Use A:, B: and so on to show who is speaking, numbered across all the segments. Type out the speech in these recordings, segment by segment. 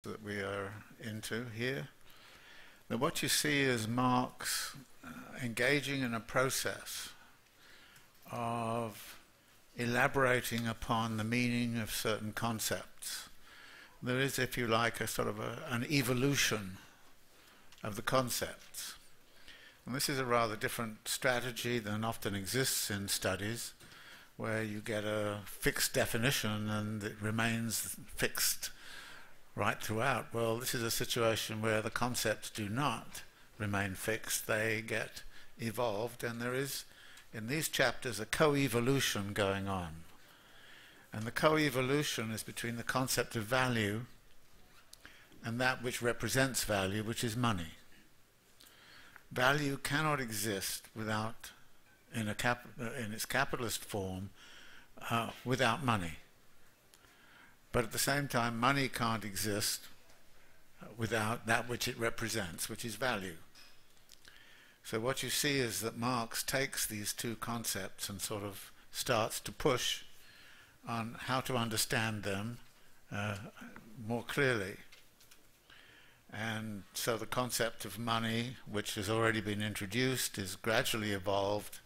A: that we are into here. Now what you see is Marx engaging in a process of elaborating upon the meaning of certain concepts. There is, if you like, a sort of an evolution of the concepts. And this is a rather different strategy than often exists in studies, where you get a fixed definition and it remains fixed right throughout. Well, this is a situation where the concepts do not remain fixed, they get evolved, and there is, in these chapters, a co-evolution going on. And the co-evolution is between the concept of value and that which represents value, which is money. Value cannot exist without, in its capitalist form, without money. But at the same time, money can't exist without that which it represents, which is value. So what you see is that Marx takes these two concepts and sort of starts to push on how to understand them more clearly. And so the concept of money, which has already been introduced, is gradually evolved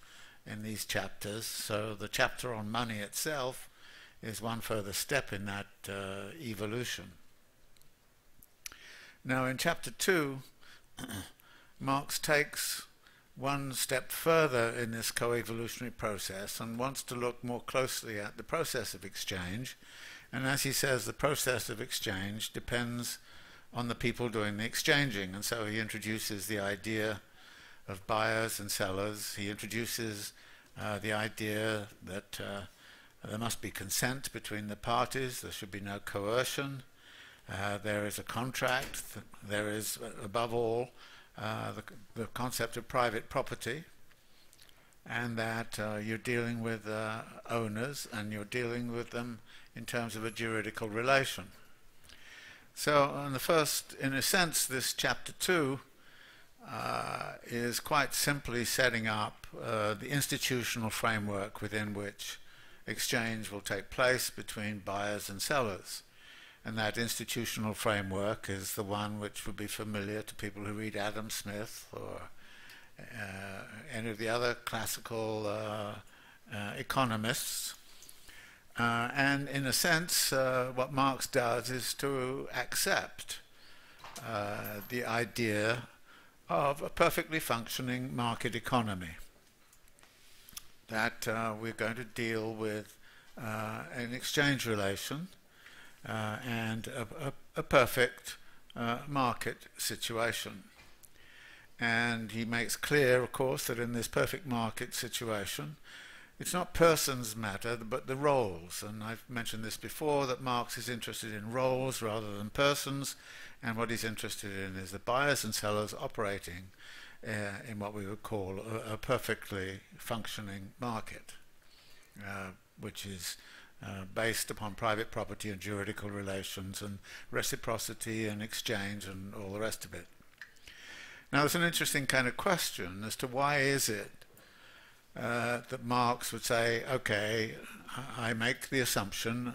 A: in these chapters. So the chapter on money itself is one further step in that evolution. Now in chapter 2, Marx takes one step further in this co-evolutionary process and wants to look more closely at the process of exchange. And as he says, the process of exchange depends on the people doing the exchanging. And so he introduces the idea of buyers and sellers. He introduces the idea that there must be consent between the parties. There should be no coercion. There is a contract. There is, above all, the concept of private property, and that you're dealing with owners, and you're dealing with them in terms of a juridical relation. So, in a sense, this chapter 2 is quite simply setting up the institutional framework within which exchange will take place between buyers and sellers. And that institutional framework is the one which would be familiar to people who read Adam Smith or any of the other classical economists. And in a sense, what Marx does is to accept the idea of a perfectly functioning market economy. That we're going to deal with an exchange relation and a perfect market situation. And he makes clear, of course, that in this perfect market situation, it's not persons matter, but the roles. And I've mentioned this before, that Marx is interested in roles rather than persons, and what he's interested in is the buyers and sellers operating in what we would call a perfectly functioning market, which is based upon private property and juridical relations and reciprocity and exchange and all the rest of it. Now there's an interesting kind of question as to why is it that Marx would say, okay, I make the assumption,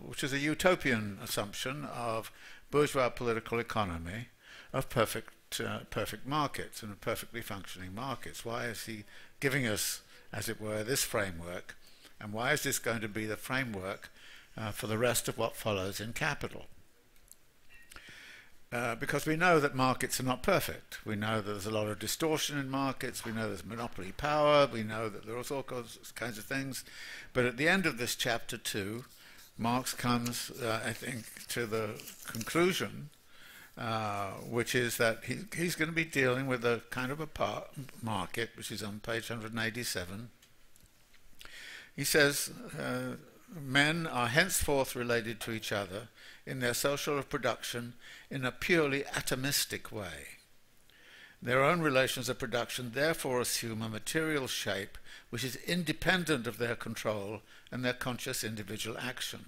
A: which is a utopian assumption, of bourgeois political economy, of perfect markets and perfectly functioning markets. Why is he giving us, as it were, this framework? And why is this going to be the framework for the rest of what follows in Capital? Because we know that markets are not perfect. We know that there's a lot of distortion in markets. We know there's monopoly power. We know that there are all kinds of things. But at the end of this chapter 2, Marx comes, I think, to the conclusion, which is that he's going to be dealing with a kind of a market, which is on page 187. He says, men are henceforth related to each other in their social production in a purely atomistic way. Their own relations of production therefore assume a material shape which is independent of their control and their conscious individual action.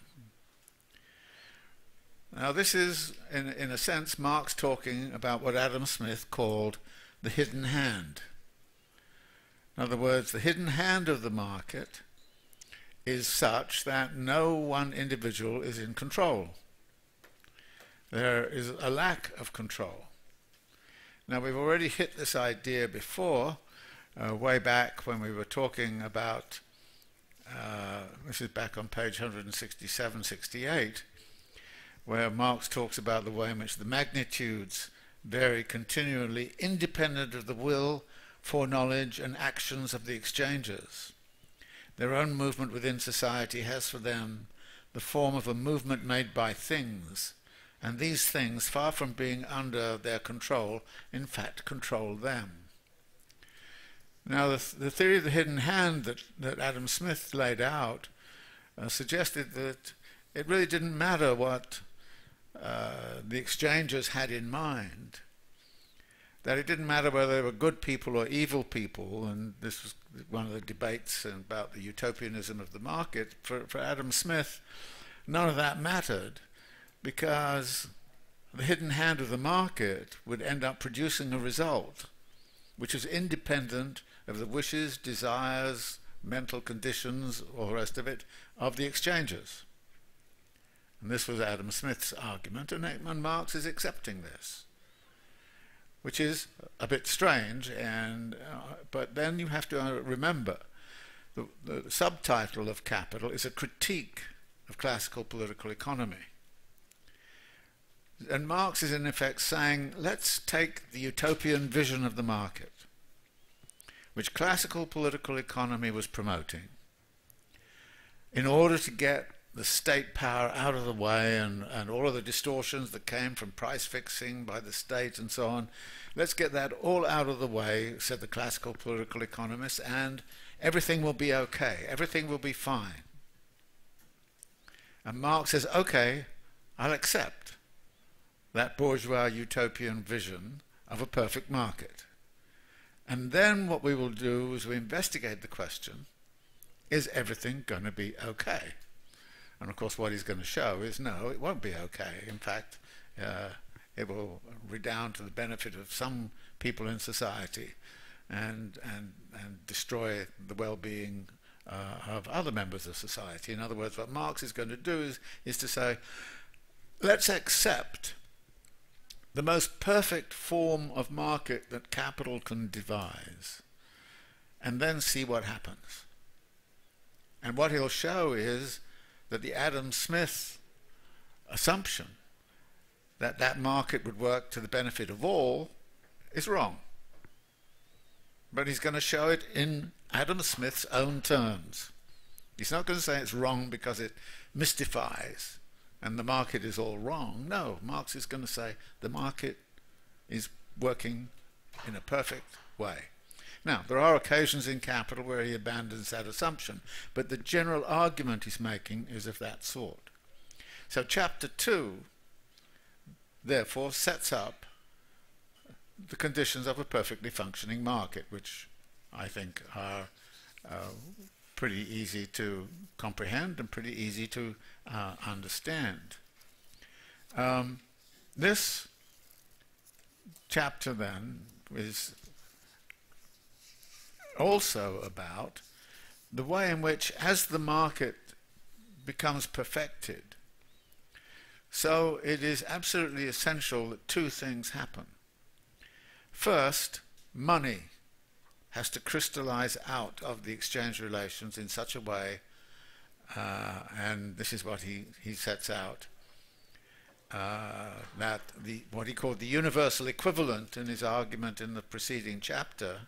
A: Now this is, in a sense, Marx talking about what Adam Smith called the hidden hand. In other words, the hidden hand of the market is such that no one individual is in control. there is a lack of control. Now, we've already hit this idea before, way back when we were talking about, this is back on page 167-68, where Marx talks about the way in which the magnitudes vary continually, independent of the will, foreknowledge, and actions of the exchangers. Their own movement within society has for them the form of a movement made by things, and these things, far from being under their control, in fact control them. Now, the theory of the hidden hand that Adam Smith laid out suggested that it really didn't matter what the exchangers had in mind, that it didn't matter whether they were good people or evil people, and this was one of the debates about the utopianism of the market. For Adam Smith, none of that mattered, because the hidden hand of the market would end up producing a result which is independent of the wishes, desires, mental conditions, all the rest of it, of the exchangers. And this was Adam Smith's argument, and Marx is accepting this, which is a bit strange, but then you have to remember the subtitle of Capital is a critique of classical political economy. And Marx is in effect saying, let's take the utopian vision of the market, which classical political economy was promoting, in order to get the state power out of the way and all of the distortions that came from price fixing by the state and so on. Let's get that all out of the way, said the classical political economists, and everything will be okay, everything will be fine. And Marx says, okay, I'll accept that bourgeois utopian vision of a perfect market. And then what we will do is we investigate the question, is everything going to be okay? And of course what he's going to show is no, it won't be okay. In fact, it will redound to the benefit of some people in society and destroy the well-being of other members of society. In other words, what Marx is going to do is to say, let's accept the most perfect form of market that capital can devise, and then see what happens. And what he'll show is that the Adam Smith assumption that that market would work to the benefit of all is wrong. But he's going to show it in Adam Smith's own terms. He's not going to say it's wrong because it mystifies and the market is all wrong. No, Marx is going to say the market is working in a perfect way. Now, there are occasions in Capital where he abandons that assumption, but the general argument he's making is of that sort. So chapter 2, therefore, sets up the conditions of a perfectly functioning market, which I think are pretty easy to comprehend and pretty easy to understand. This chapter then is also about the way in which, as the market becomes perfected, so it is absolutely essential that two things happen. First, money has to crystallize out of the exchange relations in such a way, and this is what he sets out, that what he called the universal equivalent in his argument in the preceding chapter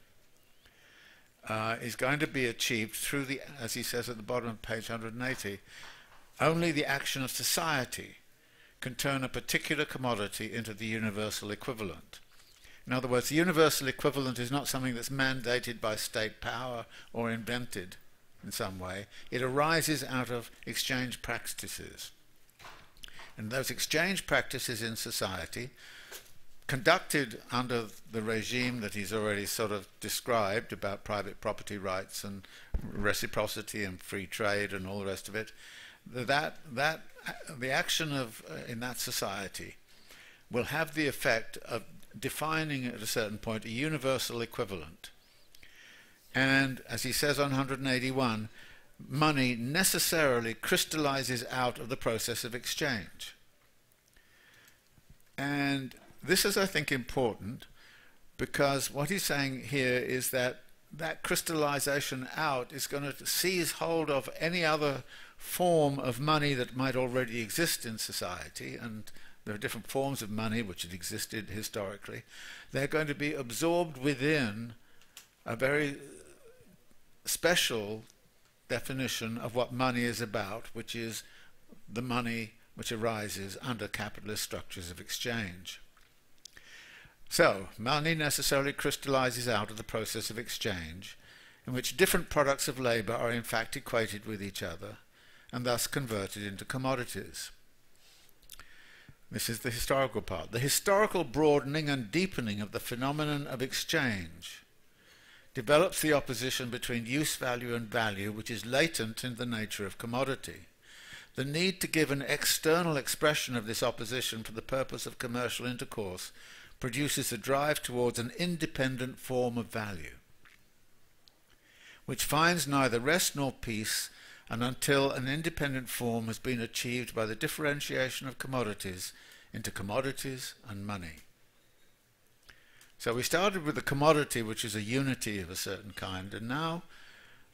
A: is going to be achieved through the, as he says at the bottom of page 180, only the action of society can turn a particular commodity into the universal equivalent. In other words, the universal equivalent is not something that's mandated by state power or invented in some way. It arises out of exchange practices. And those exchange practices in society, conducted under the regime that he's already sort of described about private property rights and reciprocity and free trade and all the rest of it, the action of in that society will have the effect of defining at a certain point a universal equivalent. And as he says on 181, money necessarily crystallizes out of the process of exchange. And this is, I think, important because what he's saying here is that that crystallization out is going to seize hold of any other form of money that might already exist in society, and there are different forms of money which had existed historically. They're going to be absorbed within a very special definition of what money is about, which is the money which arises under capitalist structures of exchange. So, money necessarily crystallizes out of the process of exchange, in which different products of labor are in fact equated with each other, and thus converted into commodities. This is the historical part. The historical broadening and deepening of the phenomenon of exchange develops the opposition between use value and value, which is latent in the nature of commodity. The need to give an external expression of this opposition for the purpose of commercial intercourse produces a drive towards an independent form of value, which finds neither rest nor peace and until an independent form has been achieved by the differentiation of commodities into commodities and money. So we started with a commodity, which is a unity of a certain kind, and now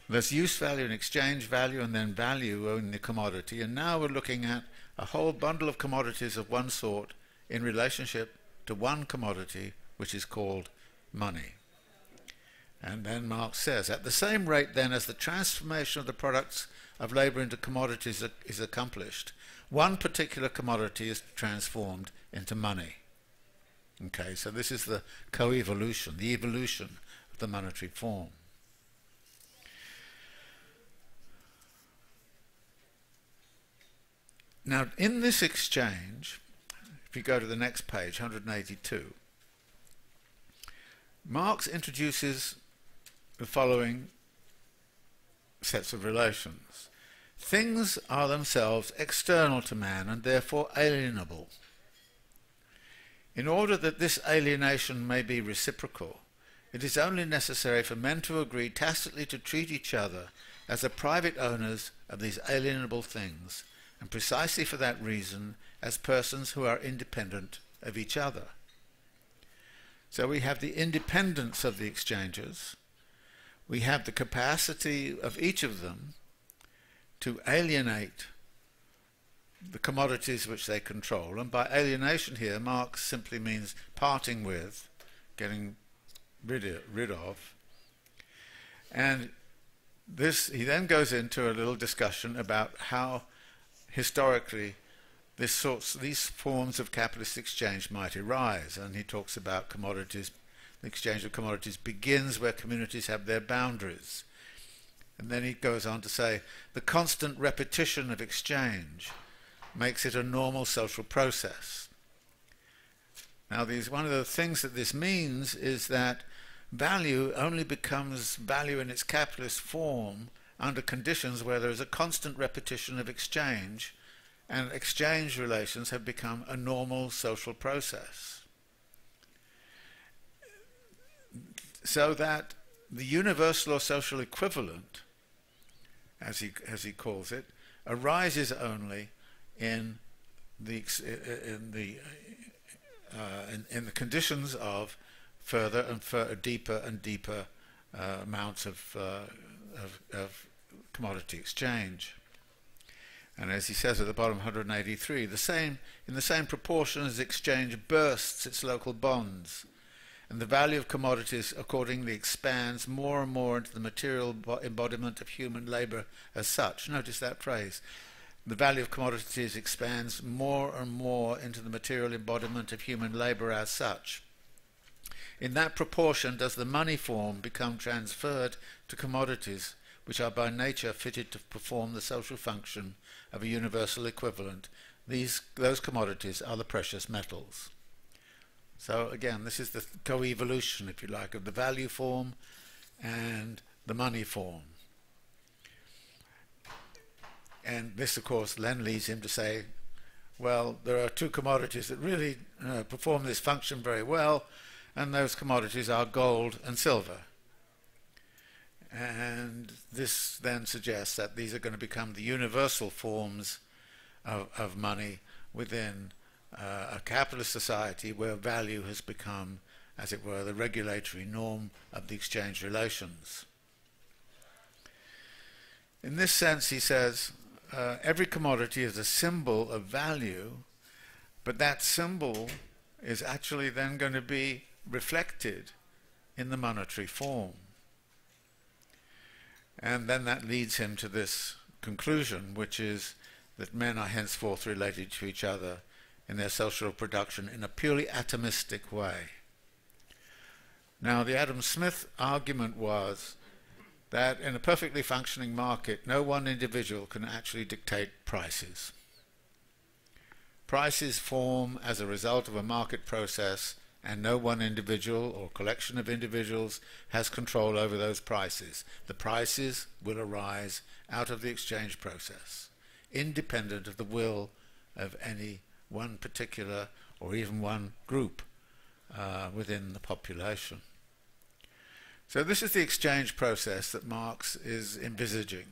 A: there's use value and exchange value and then value in the commodity, and now we're looking at a whole bundle of commodities of one sort in relationship to one commodity, which is called money. And then Marx says, at the same rate then as the transformation of the products of labor into commodities is accomplished, one particular commodity is transformed into money. Okay, so this is the co-evolution, the evolution of the monetary form. Now, in this exchange, if you go to the next page, 182, Marx introduces the following sets of relations. Things are themselves external to man and therefore alienable. In order that this alienation may be reciprocal, it is only necessary for men to agree tacitly to treat each other as the private owners of these alienable things, and precisely for that reason as persons who are independent of each other. So we have the independence of the exchanges, we have the capacity of each of them to alienate the commodities which they control, and by alienation here Marx simply means parting with, getting rid of. And this, he then goes into a little discussion about how historically these forms of capitalist exchange might arise, and he talks about commodities. The exchange of commodities begins where communities have their boundaries, and then he goes on to say the constant repetition of exchange makes it a normal social process. Now, one of the things that this means is that value only becomes value in its capitalist form under conditions where there is a constant repetition of exchange, and exchange relations have become a normal social process. So that the universal or social equivalent, as he calls it, arises only in the conditions of further and deeper and deeper amounts of commodity exchange. And as he says at the bottom, 183, in the same proportion as exchange bursts its local bonds, and the value of commodities accordingly expands more and more into the material embodiment of human labour as such. Notice that phrase. The value of commodities expands more and more into the material embodiment of human labour as such. In that proportion does the money form become transferred to commodities which are by nature fitted to perform the social function of a universal equivalent. Those commodities are the precious metals. So again, this is the co-evolution, if you like, of the value form and the money form. And this, of course, then leads him to say, well, there are two commodities that really perform this function very well, and those commodities are gold and silver. And this then suggests that these are going to become the universal forms of money within a capitalist society where value has become, as it were, the regulatory norm of the exchange relations. In this sense, he says, every commodity is a symbol of value, but that symbol is actually then going to be reflected in the monetary form. And then that leads him to this conclusion, which is that men are henceforth related to each other in their social production in a purely atomistic way. Now, the Adam Smith argument was that in a perfectly functioning market, no one individual can actually dictate prices. Prices form as a result of a market process, and no one individual or collection of individuals has control over those prices. The prices will arise out of the exchange process, independent of the will of any one particular or even one group within the population. So this is the exchange process that Marx is envisaging,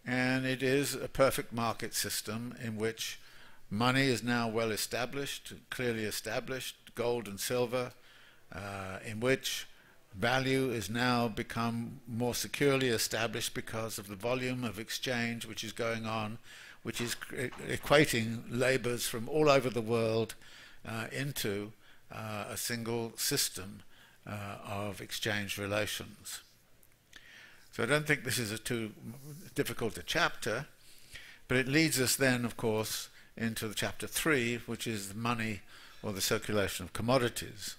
A: and it is a perfect market system in which money is now well established, clearly established, gold and silver, in which value is now become more securely established because of the volume of exchange which is going on, which is equating labours from all over the world into a single system of exchange relations. So I don't think this is too difficult a chapter, but it leads us then, of course, into the chapter 3, which is money or the circulation of commodities.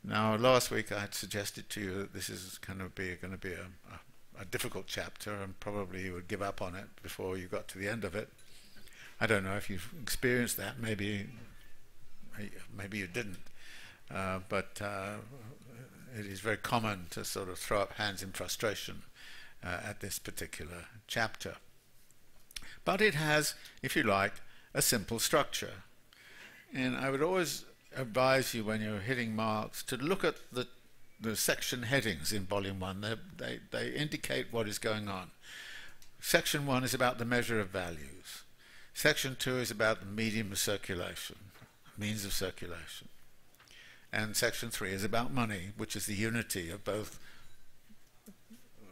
A: Now, last week I had suggested to you that this is going to be a difficult chapter, and probably you would give up on it before you got to the end of it. I don't know if you've experienced that. Maybe you didn't. But it is very common to sort of throw up hands in frustration at this particular chapter. But it has, if you like, a simple structure. And I would always advise you when you're hitting Marx to look at the section headings in Volume 1. They indicate what is going on. Section 1 is about the measure of values. Section 2 is about the medium of circulation, means of circulation. And Section 3 is about money, which is the unity of both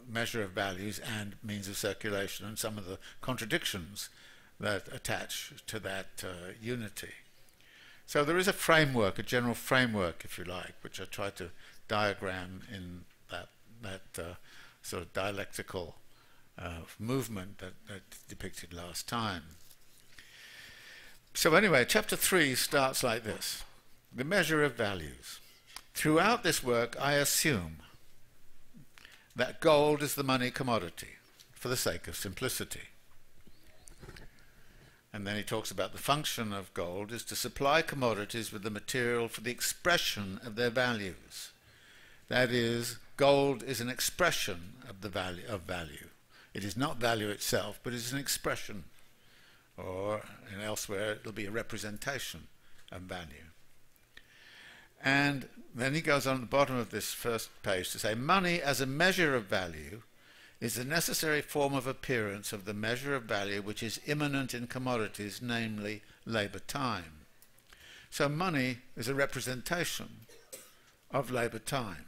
A: measure of values and means of circulation, and some of the contradictions that attach to that unity. So there is a framework, a general framework, if you like, which I try to diagram in that sort of dialectical movement that depicted last time. So anyway, chapter 3 starts like this: the measure of values. Throughout this work, I assume that gold is the money commodity, for the sake of simplicity. And then he talks about the function of gold is to supply commodities with the material for the expression of their values. That is, gold is an expression of the value. It is not value itself, but it is an expression, or elsewhere it will be a representation of value. And then he goes on at the bottom of this first page to say, money as a measure of value is the necessary form of appearance of the measure of value which is immanent in commodities, namely labour time. So money is a representation of labour time,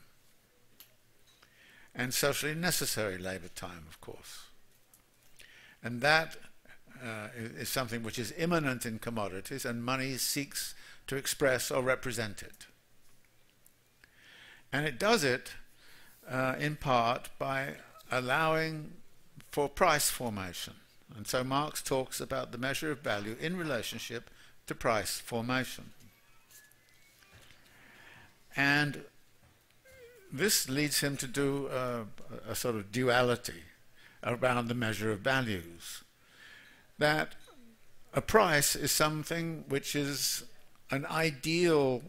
A: and socially necessary labour time, of course. And that is something which is immanent in commodities, and money seeks to express or represent it. And it does it in part by allowing for price formation. And so Marx talks about the measure of value in relationship to price formation. And this leads him to do a sort of duality around the measure of values. That a price is something which is an ideal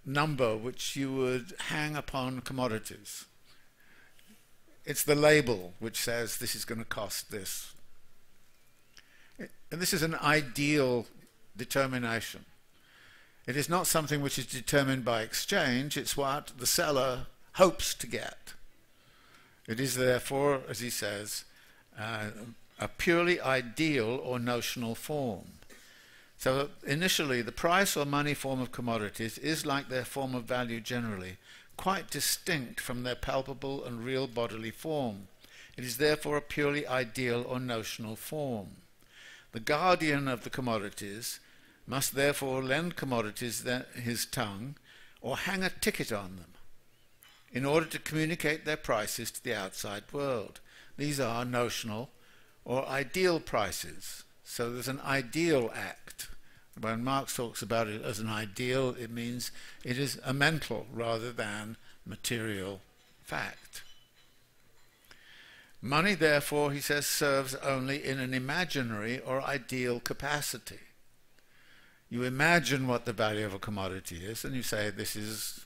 A: number which you would hang upon commodities. It's the label which says this is going to cost this. And this is an ideal determination. It is not something which is determined by exchange. It's what the seller hopes to get. It is therefore, as he says, a purely ideal or notional form. So initially, the price or money form of commodities is, like their form of value generally, quite distinct from their palpable and real bodily form. It is therefore a purely ideal or notional form. The guardian of the commodities must therefore lend commodities his tongue, or hang a ticket on them, in order to communicate their prices to the outside world. These are notional or ideal prices. So there's an ideal act. When Marx talks about it as an ideal, it means it is a mental rather than material fact. Money, therefore, he says, serves only in an imaginary or ideal capacity. You imagine what the value of a commodity is, and you say, this is,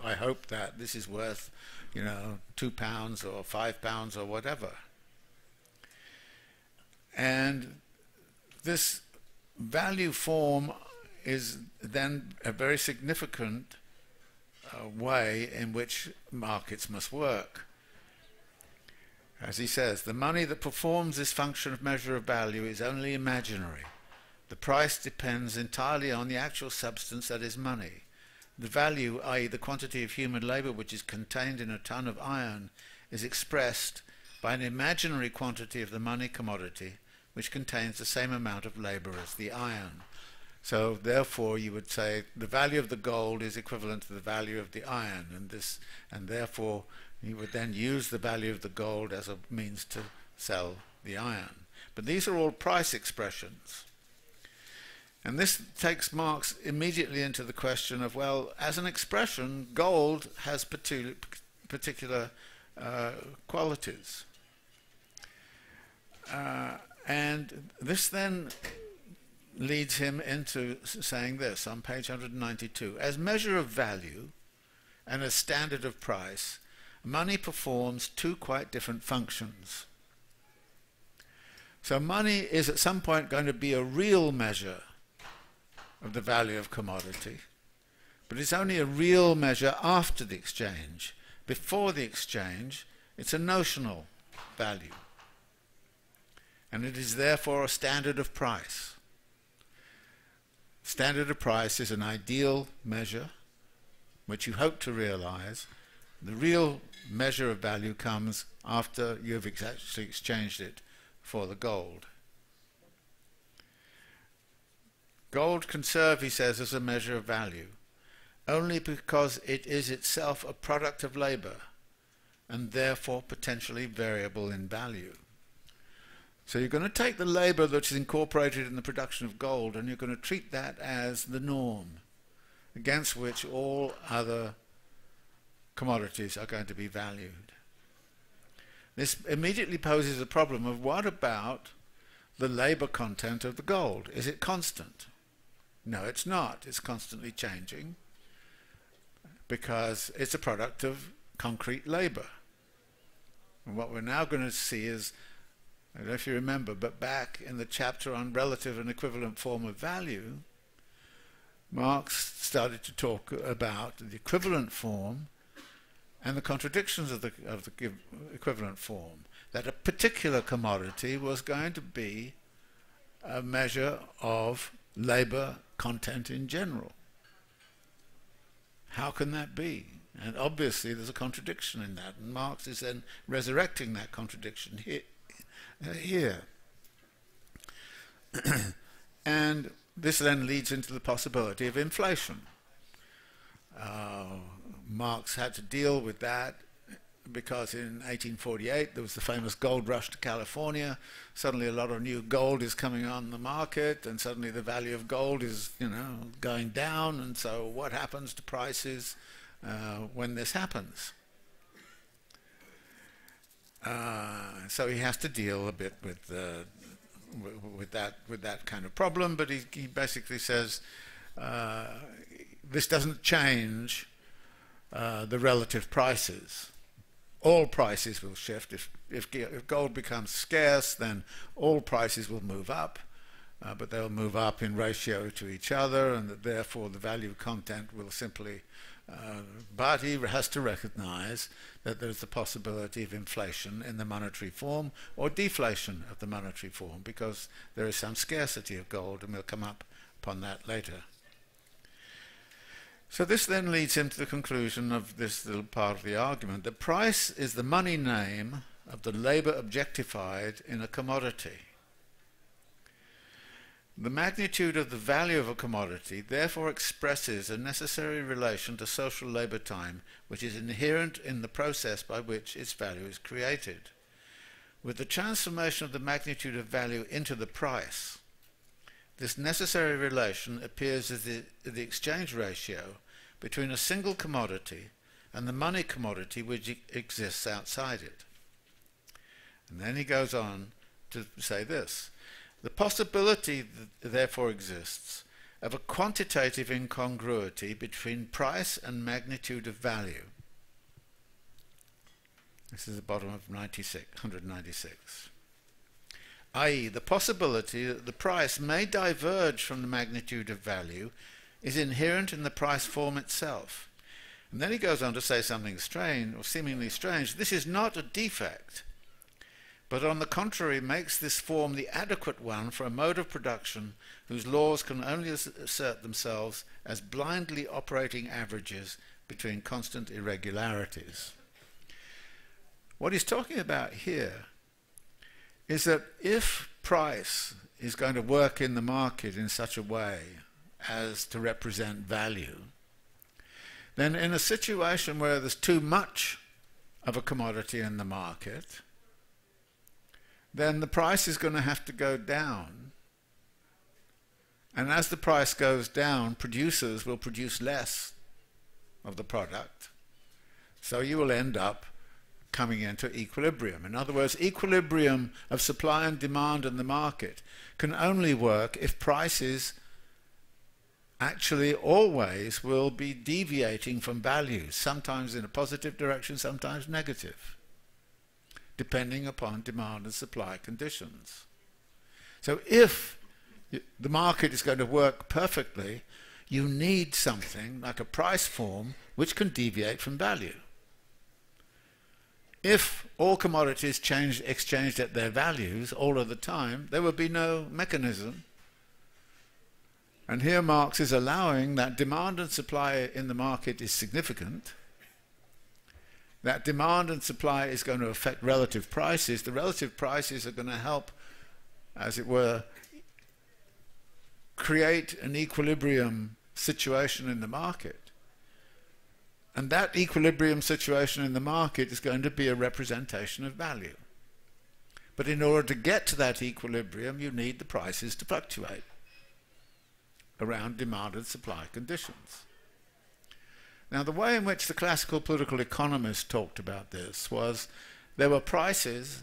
A: I hope that this is worth, £2 or £5 or whatever. And this value form is then a very significant way in which markets must work. As he says, the money that performs this function of measure of value is only imaginary. The price depends entirely on the actual substance that is money. The value, i.e. the quantity of human labour which is contained in a ton of iron, is expressed by an imaginary quantity of the money commodity which contains the same amount of labour as the iron. So therefore you would say the value of the gold is equivalent to the value of the iron, and therefore you would then use the value of the gold as a means to sell the iron. But these are all price expressions. And this takes Marx immediately into the question of, well, as an expression, gold has particular qualities. And this then leads him into saying this on page 192. As measure of value and as standard of price, money performs two quite different functions. So money is at some point going to be a real measure of the value of commodity, but it's only a real measure after the exchange. Before the exchange, it's a notional value, and it is therefore a standard of price. Standard of price is an ideal measure which you hope to realize. The real measure of value comes after you've actually exchanged it for the gold. Gold can serve, he says, as a measure of value only because it is itself a product of labour and therefore potentially variable in value. So you're going to take the labour that is incorporated in the production of gold and you're going to treat that as the norm against which all other commodities are going to be valued. This immediately poses a problem of what about the labour content of the gold? Is it constant? No, it's not. It's constantly changing because it's a product of concrete labour. And what we're now going to see is, I don't know if you remember, but back in the chapter on relative and equivalent form of value, Marx started to talk about the equivalent form and the contradictions of the equivalent form. That a particular commodity was going to be a measure of labour content in general. How can that be? And obviously there's a contradiction in that, and Marx is then resurrecting that contradiction here. And this then leads into the possibility of inflation. Marx had to deal with that because in 1848 there was the famous gold rush to California. Suddenly a lot of new gold is coming on the market, and suddenly the value of gold is, going down. And so what happens to prices when this happens? So he has to deal a bit with that kind of problem, but he basically says this doesn't change the relative prices. All prices will shift. If gold becomes scarce, then all prices will move up, but they'll move up in ratio to each other, and that therefore the value content will simply but he has to recognize that there's the possibility of inflation in the monetary form or deflation of the monetary form, because there is some scarcity of gold, and we'll come up upon that later. So this then leads him to the conclusion of this little part of the argument, that price is the money name of the labour objectified in a commodity. The magnitude of the value of a commodity therefore expresses a necessary relation to social labour time, which is inherent in the process by which its value is created. With the transformation of the magnitude of value into the price, this necessary relation appears as the exchange ratio between a single commodity and the money commodity which exists outside it. And then he goes on to say this: the possibility therefore exists of a quantitative incongruity between price and magnitude of value. This is the bottom of 196. I.e., the possibility that the price may diverge from the magnitude of value is inherent in the price form itself. And then he goes on to say something strange, or seemingly strange. This is not a defect, but on the contrary makes this form the adequate one for a mode of production whose laws can only assert themselves as blindly operating averages between constant irregularities. What he's talking about here is that if price is going to work in the market in such a way as to represent value, then in a situation where there's too much of a commodity in the market, then the price is going to have to go down. And as the price goes down, producers will produce less of the product. So you will end up coming into equilibrium. In other words, equilibrium of supply and demand in the market can only work if prices actually always will be deviating from values, sometimes in a positive direction, sometimes negative, depending upon demand and supply conditions. So if the market is going to work perfectly, you need something like a price form which can deviate from value. If all commodities exchanged at their values all of the time, there would be no mechanism. And here Marx is allowing that demand and supply in the market is significant. That demand and supply is going to affect relative prices. The relative prices are going to help, as it were, create an equilibrium situation in the market. And that equilibrium situation in the market is going to be a representation of value. But in order to get to that equilibrium, you need the prices to fluctuate around demand and supply conditions. Now, the way in which the classical political economists talked about this was there were prices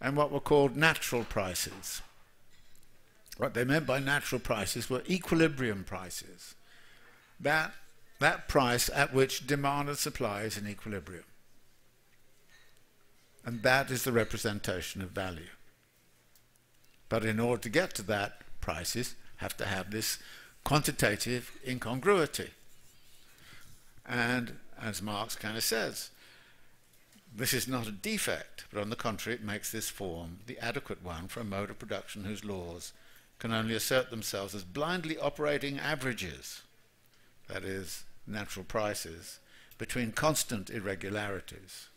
A: and what were called natural prices. What they meant by natural prices were equilibrium prices. That price at which demand and supply is in equilibrium. And that is the representation of value. But in order to get to that, prices have to have this quantitative incongruity. And as Marx kind of says, this is not a defect, but on the contrary it makes this form the adequate one for a mode of production whose laws can only assert themselves as blindly operating averages, that is, natural prices, between constant irregularities.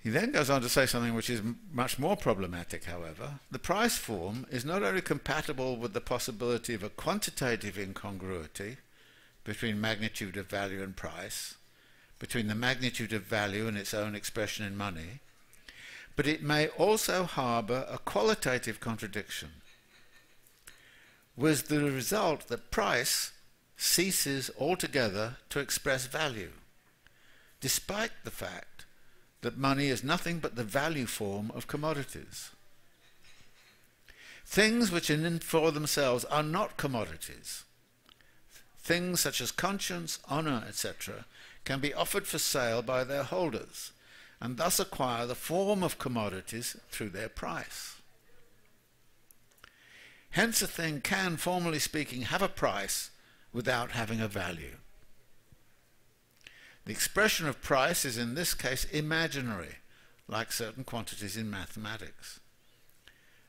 A: He then goes on to say something which is much more problematic, however. The price form is not only compatible with the possibility of a quantitative incongruity between magnitude of value and price, between the magnitude of value and its own expression in money, but it may also harbour a qualitative contradiction, with the result that price ceases altogether to express value, despite the fact that money is nothing but the value form of commodities. Things which in and for themselves are not commodities, things such as conscience, honour, etc., can be offered for sale by their holders, and thus acquire the form of commodities through their price. Hence a thing can, formally speaking, have a price without having a value. The expression of price is in this case imaginary, like certain quantities in mathematics.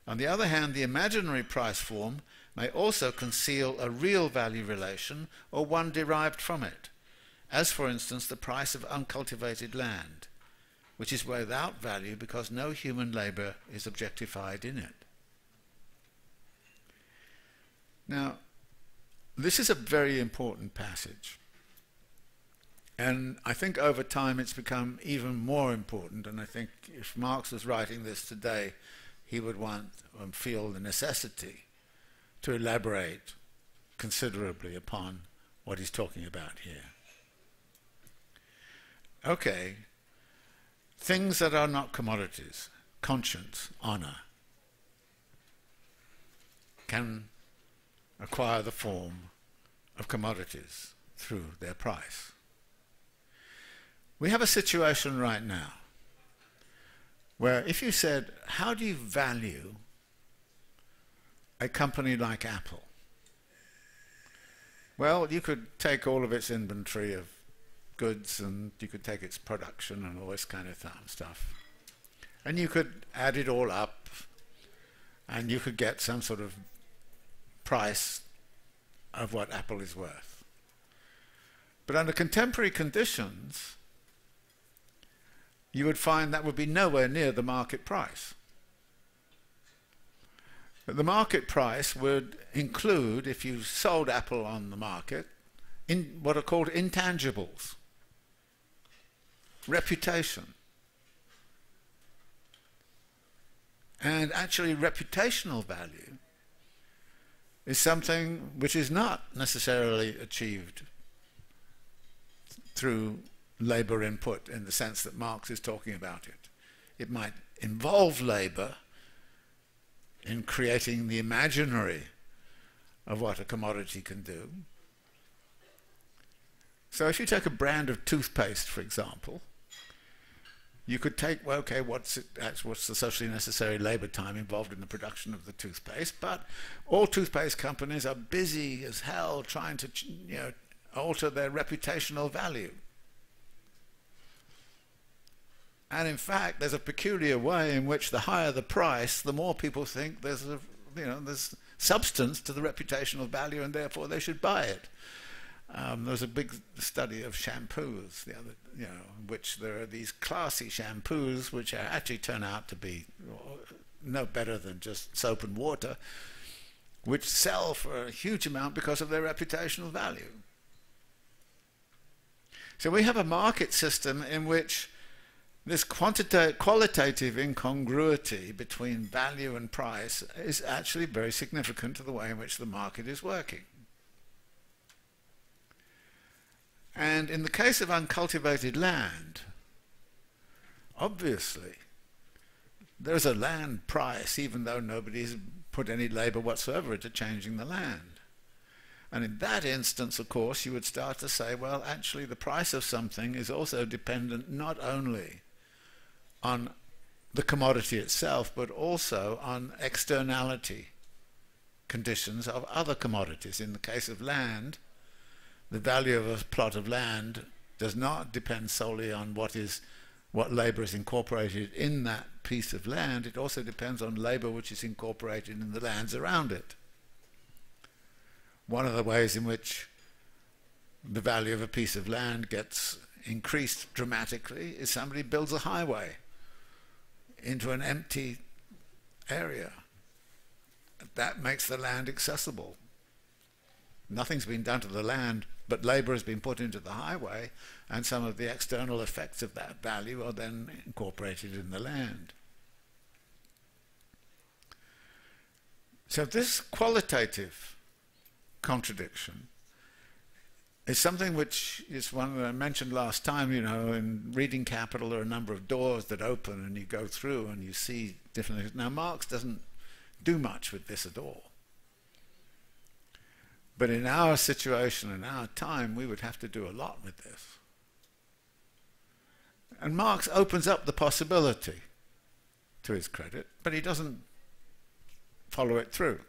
A: On the other hand, the imaginary price form may also conceal a real value relation or one derived from it, as for instance the price of uncultivated land, which is without value because no human labour is objectified in it. Now, this is a very important passage, and I think over time it's become even more important, and I think if Marx was writing this today, he would want and feel the necessity to elaborate considerably upon what he's talking about here. Okay, things that are not commodities, conscience, honour, can acquire the form of commodities through their price. We have a situation right now where if you said, how do you value a company like Apple? Well, you could take all of its inventory of goods and you could take its production and all this kind of stuff. And you could add it all up and you could get some sort of price of what Apple is worth. But under contemporary conditions, you would find that would be nowhere near the market price. But the market price would include, if you sold Apple on the market, in what are called intangibles, reputation. And actually reputational value is something which is not necessarily achieved through labour input in the sense that Marx is talking about it. It might involve labour in creating the imaginary of what a commodity can do. So if you take a brand of toothpaste, for example, you could take, well, okay, what's the socially necessary labour time involved in the production of the toothpaste? But all toothpaste companies are busy as hell trying to, alter their reputational value. And in fact, there's a peculiar way in which the higher the price, the more people think there's there's substance to the reputational value, and therefore they should buy it. There was a big study of shampoos, in which there are these classy shampoos which actually turn out to be no better than just soap and water, which sell for a huge amount because of their reputational value. So we have a market system in which this qualitative incongruity between value and price is actually very significant to the way in which the market is working. And in the case of uncultivated land, obviously, there's a land price, even though nobody's put any labour whatsoever into changing the land. And in that instance, of course, you would start to say, well, actually, the price of something is also dependent not only on the commodity itself, but also on externality conditions of other commodities. In the case of land, the value of a plot of land does not depend solely on what labour is incorporated in that piece of land. It also depends on labour which is incorporated in the lands around it. One of the ways in which the value of a piece of land gets increased dramatically is somebody builds a highway into an empty area. That makes the land accessible. Nothing's been done to the land, but labour has been put into the highway, and some of the external effects of that value are then incorporated in the land. So this qualitative contradiction is something which is one that I mentioned last time. In reading Capital, there are a number of doors that open and you go through and you see different things. Now, Marx doesn't do much with this at all. But in our situation, in our time, we would have to do a lot with this. And Marx opens up the possibility, to his credit, but he doesn't follow it through.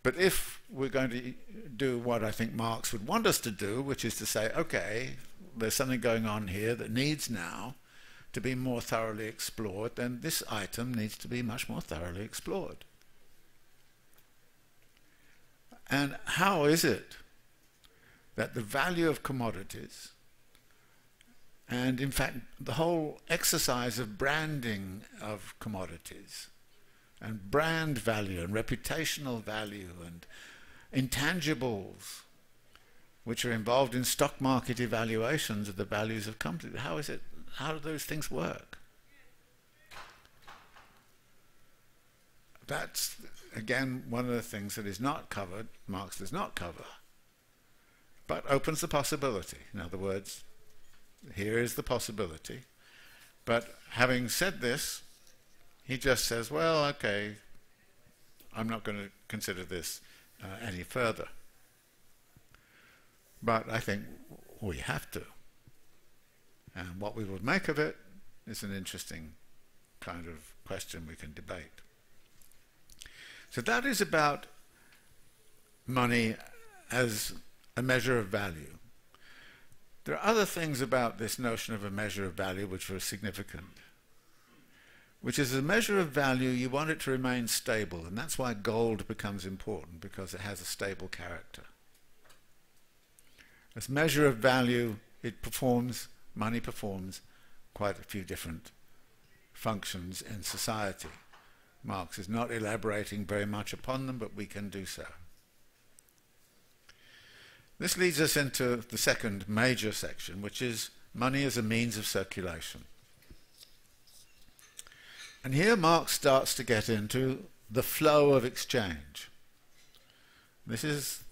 A: But if we're going to do what I think Marx would want us to do, which is to say, okay, there's something going on here that needs now to be more thoroughly explored, then this item needs to be much more thoroughly explored. And how is it that the value of commodities, and in fact the whole exercise of branding of commodities, and brand value and reputational value and intangibles which are involved in stock market evaluations of the values of companies, how do those things work? That's, again, one of the things that is not covered, Marx does not cover, but opens the possibility. In other words, here is the possibility. But having said this, he just says, well, okay, I'm not going to consider this any further. But I think we have to. And what we will make of it is an interesting kind of question we can debate. So that is about money as a measure of value. There are other things about this notion of a measure of value which are significant, which is a measure of value, you want it to remain stable, and that's why gold becomes important, because it has a stable character. As measure of value, money performs quite a few different functions in society. Marx is not elaborating very much upon them, but we can do so. This leads us into the second major section, which is money as a means of circulation. And here Marx starts to get into the flow of exchange. This is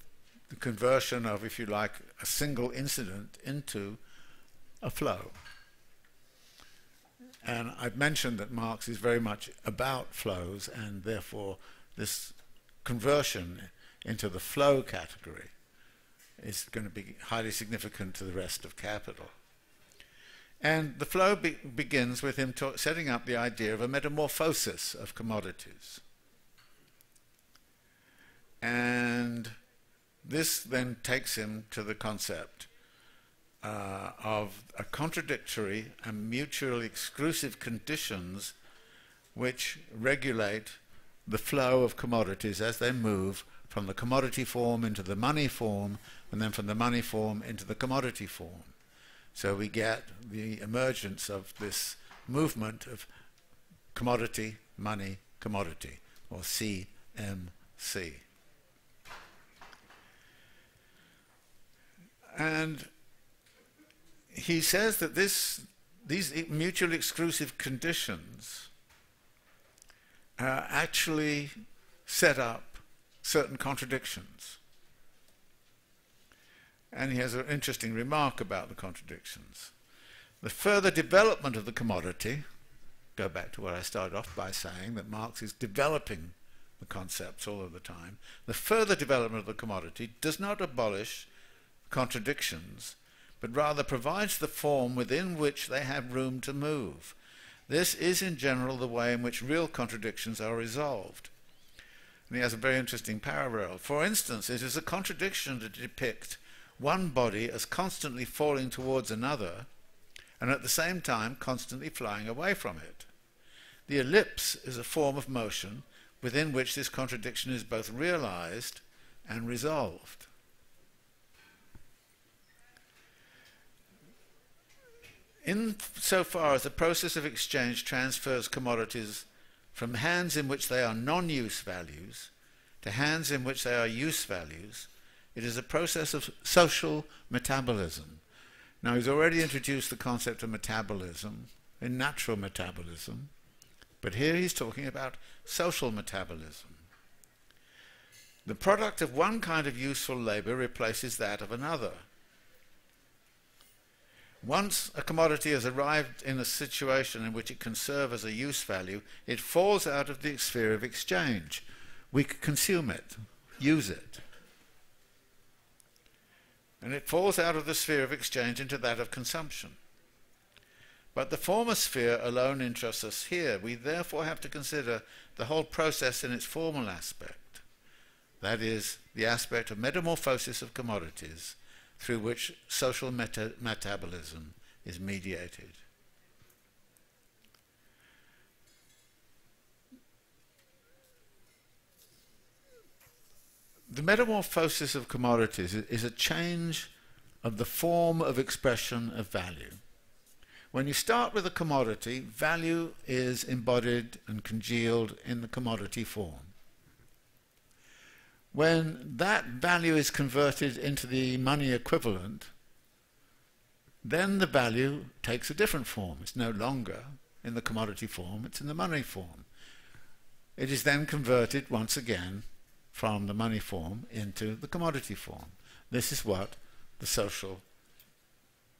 A: the conversion of, if you like, a single incident into a flow. And I've mentioned that Marx is very much about flows, and therefore this conversion into the flow category is going to be highly significant to the rest of Capital. And the flow begins with him setting up the idea of a metamorphosis of commodities. And this then takes him to the concept of a contradictory and mutually exclusive conditions which regulate the flow of commodities as they move from the commodity form into the money form, and then from the money form into the commodity form. So we get the emergence of this movement of commodity, money, commodity, or CMC. And he says that these mutually exclusive conditions actually set up certain contradictions. And he has an interesting remark about the contradictions. The further development of the commodity, go back to what I started off by saying, that Marx is developing the concepts all of the time. The further development of the commodity does not abolish contradictions, but rather provides the form within which they have room to move. This is in general the way in which real contradictions are resolved. And he has a very interesting parallel. For instance, it is a contradiction to depict one body as constantly falling towards another, and at the same time constantly flying away from it. The ellipse is a form of motion within which this contradiction is both realized and resolved. Insofar as the process of exchange transfers commodities from hands in which they are non-use values to hands in which they are use values, it is a process of social metabolism. Now, he's already introduced the concept of metabolism in natural metabolism, but here he's talking about social metabolism. The product of one kind of useful labor replaces that of another. Once a commodity has arrived in a situation in which it can serve as a use value, it falls out of the sphere of exchange. We consume it, use it. And it falls out of the sphere of exchange into that of consumption. But the former sphere alone interests us here. We therefore have to consider the whole process in its formal aspect. That is, the aspect of metamorphosis of commodities through which social metabolism is mediated. the metamorphosis of commodities is a change of the form of expression of value. When you start with a commodity, value is embodied and congealed in the commodity form. When that value is converted into the money equivalent, then the value takes a different form. It's no longer in the commodity form, it's in the money form. It is then converted once again from the money form into the commodity form. This is what the social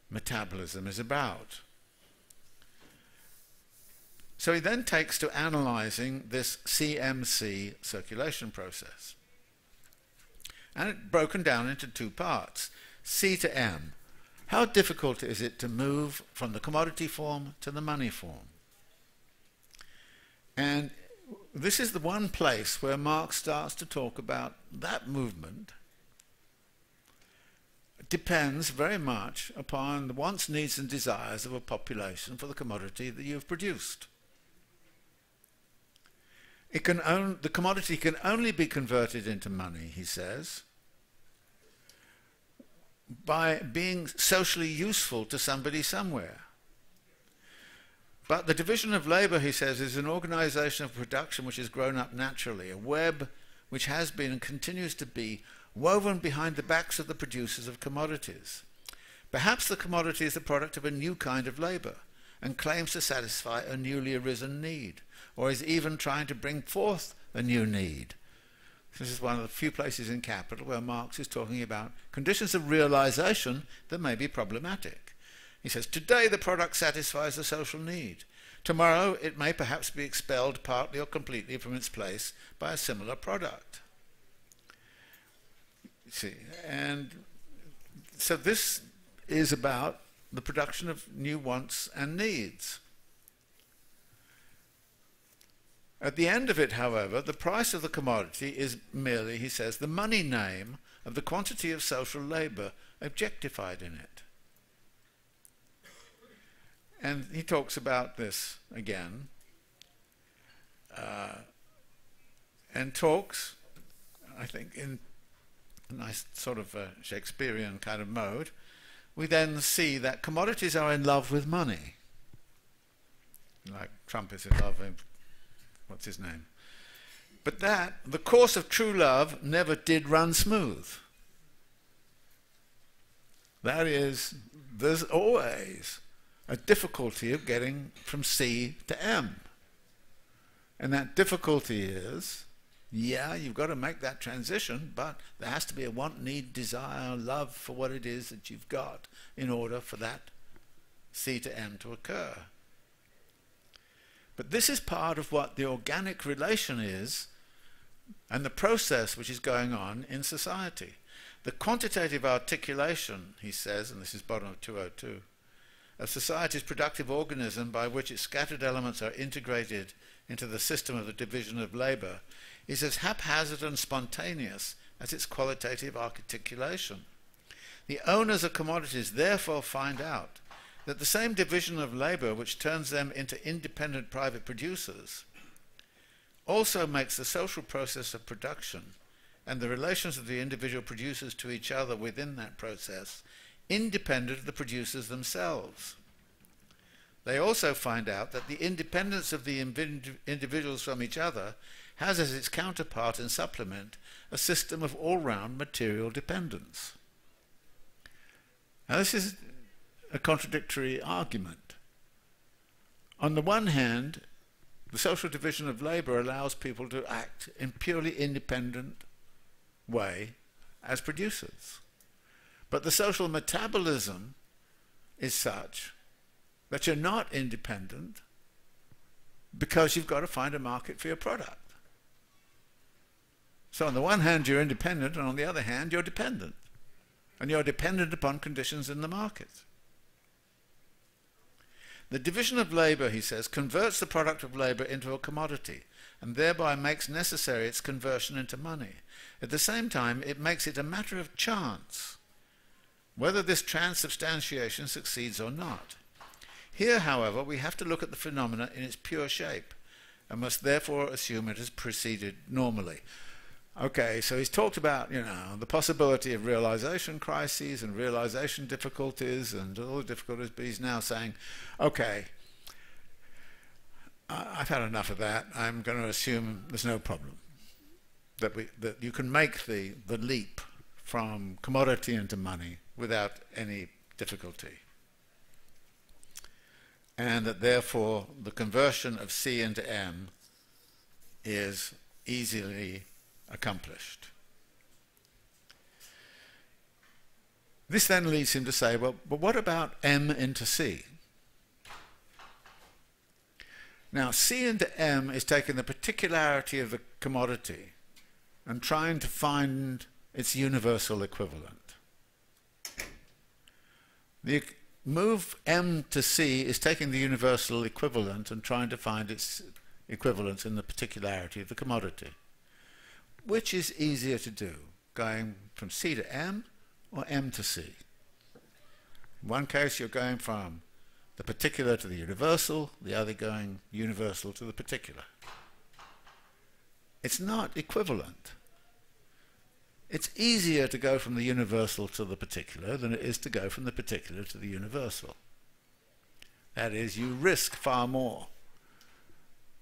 A: metabolism is about. So he then takes to analyzing this CMC circulation process. And it's broken down into two parts. C to M. How difficult is it to move from the commodity form to the money form? And this is the one place where Marx starts to talk about that movement. It depends very much upon the wants, needs and desires of a population for the commodity that you've produced. The commodity can only be converted into money, he says, by being socially useful to somebody somewhere. But the division of labour, he says, is an organisation of production which has grown up naturally, a web which has been and continues to be woven behind the backs of the producers of commodities. Perhaps the commodity is the product of a new kind of labour and claims to satisfy a newly arisen need, or is even trying to bring forth a new need. This is one of the few places in Capital where Marx is talking about conditions of realisation that may be problematic. He says, today the product satisfies a social need. Tomorrow it may perhaps be expelled partly or completely from its place by a similar product. You see, and so this is about the production of new wants and needs. At the end of it, however, the price of the commodity is merely, he says, the money name of the quantity of social labour objectified in it. And he talks about this again, and talks, I think, in a nice sort of Shakespearean kind of mode. We then see that commodities are in love with money, like Trump is in love with, what's his name? But that, the course of true love never did run smooth. That is, there's always a difficulty of getting from C to M. And that difficulty is, yeah, you've got to make that transition, but there has to be a want, need, desire, love for what it is that you've got in order for that C to M to occur. But this is part of what the organic relation is and the process which is going on in society. The quantitative articulation, he says, and this is bottom of 202, of society's productive organism by which its scattered elements are integrated into the system of the division of labour is as haphazard and spontaneous as its qualitative articulation. The owners of commodities therefore find out that the same division of labour which turns them into independent private producers also makes the social process of production and the relations of the individual producers to each other within that process independent of the producers themselves. They also find out that the independence of the individuals from each other has as its counterpart and supplement a system of all-round material dependence. Now this is a contradictory argument. On the one hand, the social division of labour allows people to act in purely independent way as producers. But the social metabolism is such that you're not independent because you've got to find a market for your product. So on the one hand you're independent, and on the other hand you're dependent. And you're dependent upon conditions in the market. The division of labour, he says, converts the product of labour into a commodity and thereby makes necessary its conversion into money. At the same time, it makes it a matter of chance whether this transubstantiation succeeds or not. Here, however, we have to look at the phenomena in its pure shape and must therefore assume it has proceeded normally. Okay, so he's talked about, the possibility of realization crises and realization difficulties and all the difficulties, but he's now saying, okay, I've had enough of that. I'm going to assume there's no problem. That you can make the leap from commodity into money without any difficulty. And that therefore the conversion of C into M is easily accomplished. This then leads him to say, well, but what about M into C? Now, C into M is taking the particularity of the commodity and trying to find its universal equivalent. The move M to C is taking the universal equivalent and trying to find its equivalence in the particularity of the commodity. Which is easier to do, going from C to M or M to C? In one case you're going from the particular to the universal, the other going universal to the particular. It's not equivalent. It's easier to go from the universal to the particular than it is to go from the particular to the universal. That is, you risk far more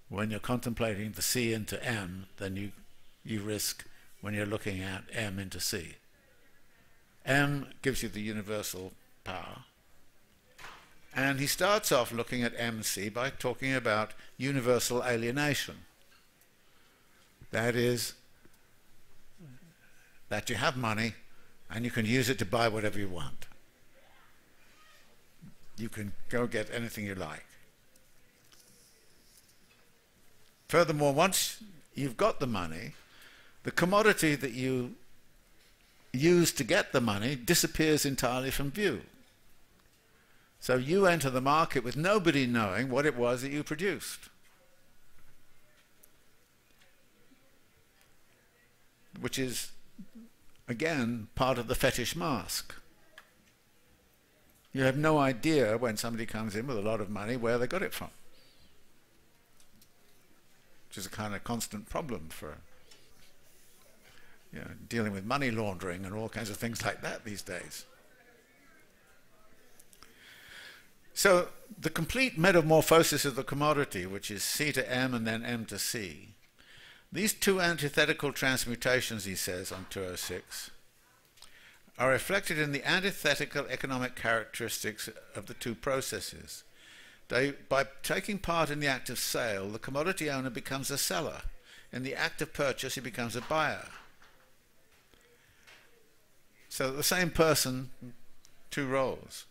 A: when you're contemplating the C into M than you risk when you're looking at M into C. M gives you the universal power. And he starts off looking at MC by talking about universal alienation. That is, that you have money and you can use it to buy whatever you want. You can go get anything you like. Furthermore, once you've got the money, the commodity that you use to get the money disappears entirely from view. So you enter the market with nobody knowing what it was that you produced. Which is, again, part of the fetish mask. You have no idea when somebody comes in with a lot of money where they got it from. Which is a kind of constant problem for dealing with money laundering and all kinds of things like that these days. So the complete metamorphosis of the commodity, which is C to M and then M to C, these two antithetical transmutations, he says on 206, are reflected in the antithetical economic characteristics of the two processes. By taking part in the act of sale, the commodity owner becomes a seller. In the act of purchase, he becomes a buyer. So the same person, two roles.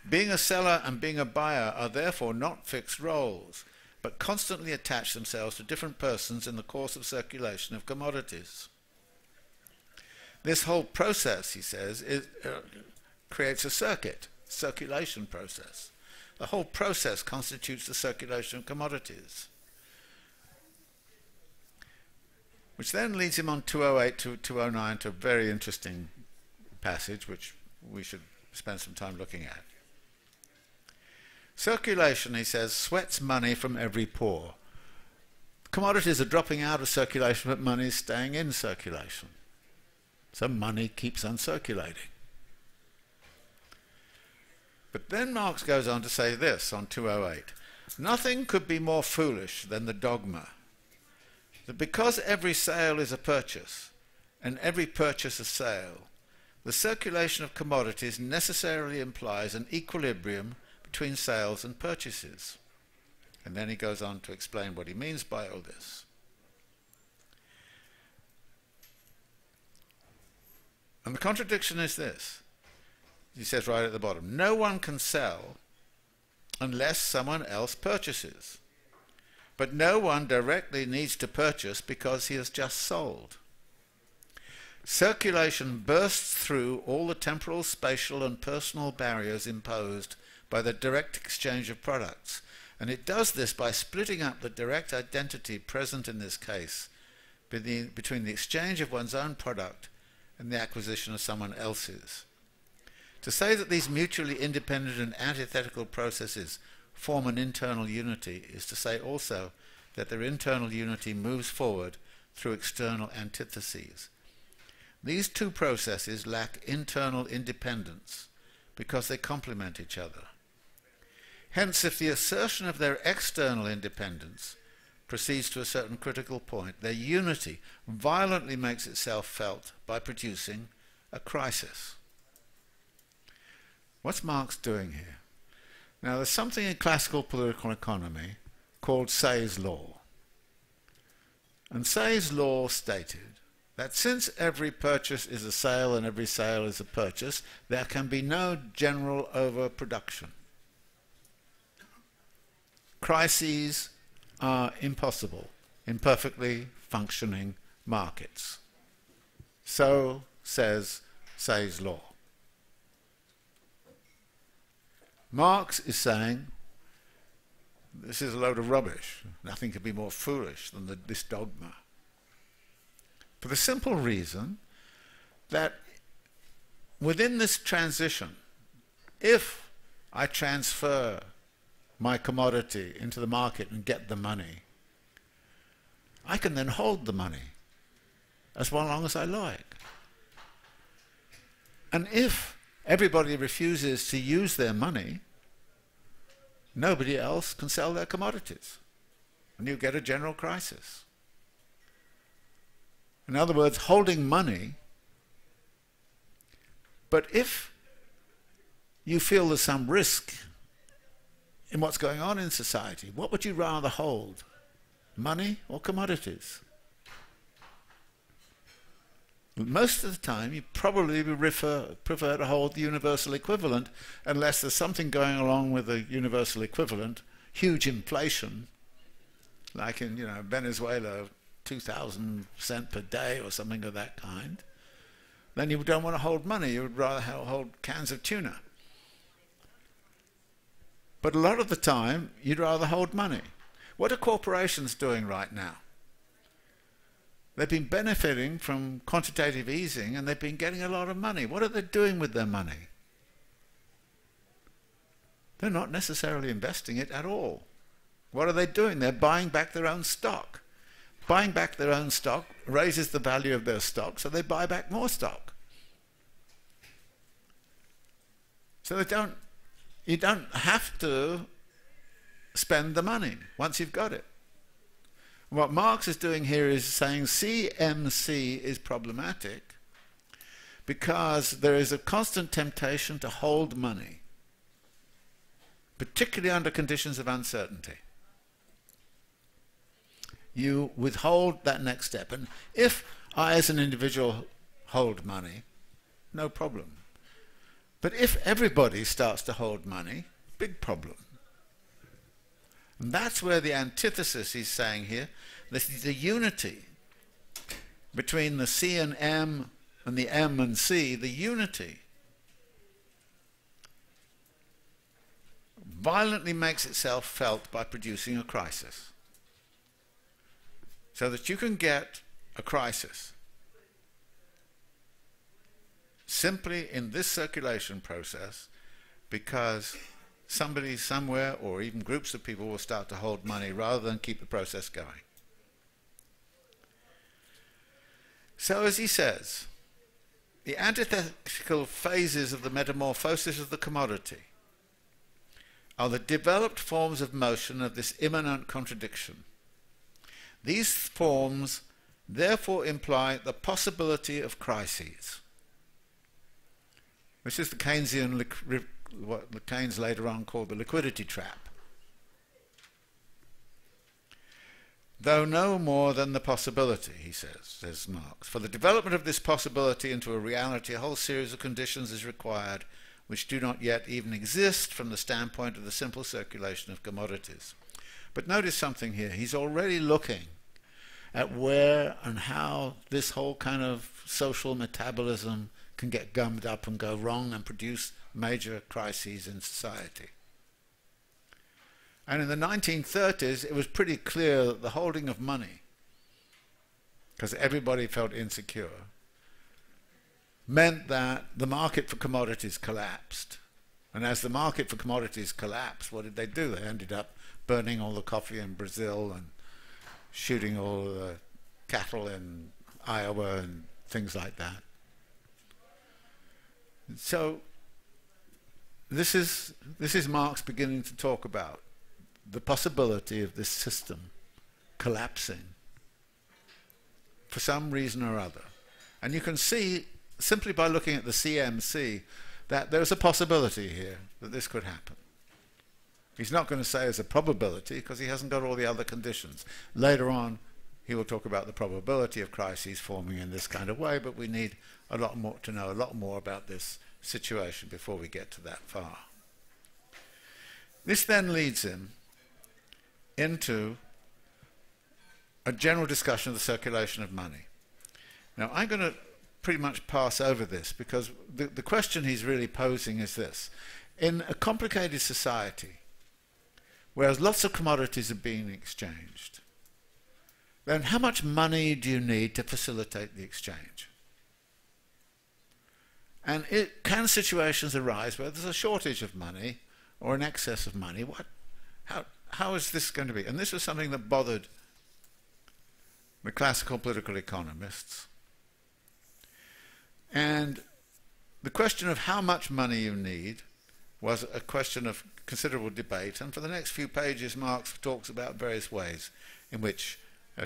A: Being a seller and being a buyer are therefore not fixed roles, but constantly attach themselves to different persons in the course of circulation of commodities. This whole process, he says, creates a circulation process. The whole process constitutes the circulation of commodities. Which then leads him on 208 to 209 to a very interesting passage, which we should spend some time looking at. Circulation, he says, sweats money from every pore. Commodities are dropping out of circulation, but money is staying in circulation. So money keeps on circulating. But then Marx goes on to say this on 208. Nothing could be more foolish than the dogma that because every sale is a purchase and every purchase a sale, the circulation of commodities necessarily implies an equilibrium between sales and purchases. And then he goes on to explain what he means by all this. And the contradiction is this. He says right at the bottom, no one can sell unless someone else purchases. But no one directly needs to purchase because he has just sold. Circulation bursts through all the temporal, spatial and personal barriers imposed by the direct exchange of products, and it does this by splitting up the direct identity present in this case between the exchange of one's own product and the acquisition of someone else's. To say that these mutually independent and antithetical processes form an internal unity is to say also that their internal unity moves forward through external antitheses. These two processes lack internal independence because they complement each other. Hence, if the assertion of their external independence proceeds to a certain critical point, their unity violently makes itself felt by producing a crisis. What's Marx doing here? Now, there's something in classical political economy called Say's law. And Say's law stated that since every purchase is a sale and every sale is a purchase, there can be no general overproduction. Crises are impossible in perfectly functioning markets. So says Say's law. Marx is saying this is a load of rubbish. Nothing could be more foolish than this dogma. For the simple reason that within this transition, if I transfer my commodity into the market and get the money, I can then hold the money as long as I like. And if everybody refuses to use their money, nobody else can sell their commodities, and you get a general crisis. In other words, holding money. But if you feel there's some risk in what's going on in society, what would you rather hold? Money or commodities? Most of the time you probably prefer to hold the universal equivalent, unless there's something going along with the universal equivalent, huge inflation, like in Venezuela, 2,000% per day or something of that kind. Then you don't want to hold money, you would rather hold cans of tuna. But a lot of the time you'd rather hold money. What are corporations doing right now? They've been benefiting from quantitative easing and they've been getting a lot of money. What are they doing with their money? They're not necessarily investing it at all. What are they doing? They're buying back their own stock. Buying back their own stock raises the value of their stock, so they buy back more stock. So you don't have to spend the money once you've got it. What Marx is doing here is saying CMC is problematic because there is a constant temptation to hold money, particularly under conditions of uncertainty. You withhold that next step. And if I as an individual hold money, no problem. But if everybody starts to hold money, big problem. And that's where the antithesis he's saying here, the unity between the C and M and the M and C, the unity violently makes itself felt by producing a crisis. So that you can get a crisis simply in this circulation process because somebody somewhere or even groups of people will start to hold money rather than keep the process going. So as he says, the antithetical phases of the metamorphosis of the commodity are the developed forms of motion of this immanent contradiction. These forms therefore imply the possibility of crises. This is the Keynesian, what Keynes later on called the liquidity trap. Though no more than the possibility, he says Marx. For the development of this possibility into a reality, a whole series of conditions is required which do not yet even exist from the standpoint of the simple circulation of commodities. But notice something here. He's already looking at where and how this whole kind of social metabolism can get gummed up and go wrong and produce major crises in society. And in the 1930s, it was pretty clear that the holding of money, because everybody felt insecure, meant that the market for commodities collapsed. And as the market for commodities collapsed, what did they do? They ended up burning all the coffee in Brazil and shooting all the cattle in Iowa and things like that. So this is Marx beginning to talk about the possibility of this system collapsing for some reason or other. And you can see, simply by looking at the CMC, that there's a possibility here that this could happen. He's not going to say it's a probability because he hasn't got all the other conditions. Later on, he will talk about the probability of crises forming in this kind of way, but we need a lot more to know a lot more about this situation before we get to that far. This then leads him into a general discussion of the circulation of money. Now, I'm going to pretty much pass over this because the question he's really posing is this. In a complicated society, whereas lots of commodities are being exchanged, then how much money do you need to facilitate the exchange? And can situations arise where there's a shortage of money or an excess of money? How is this going to be? And this was something that bothered the classical political economists. And the question of how much money you need was a question of considerable debate. And for the next few pages, Marx talks about various ways in which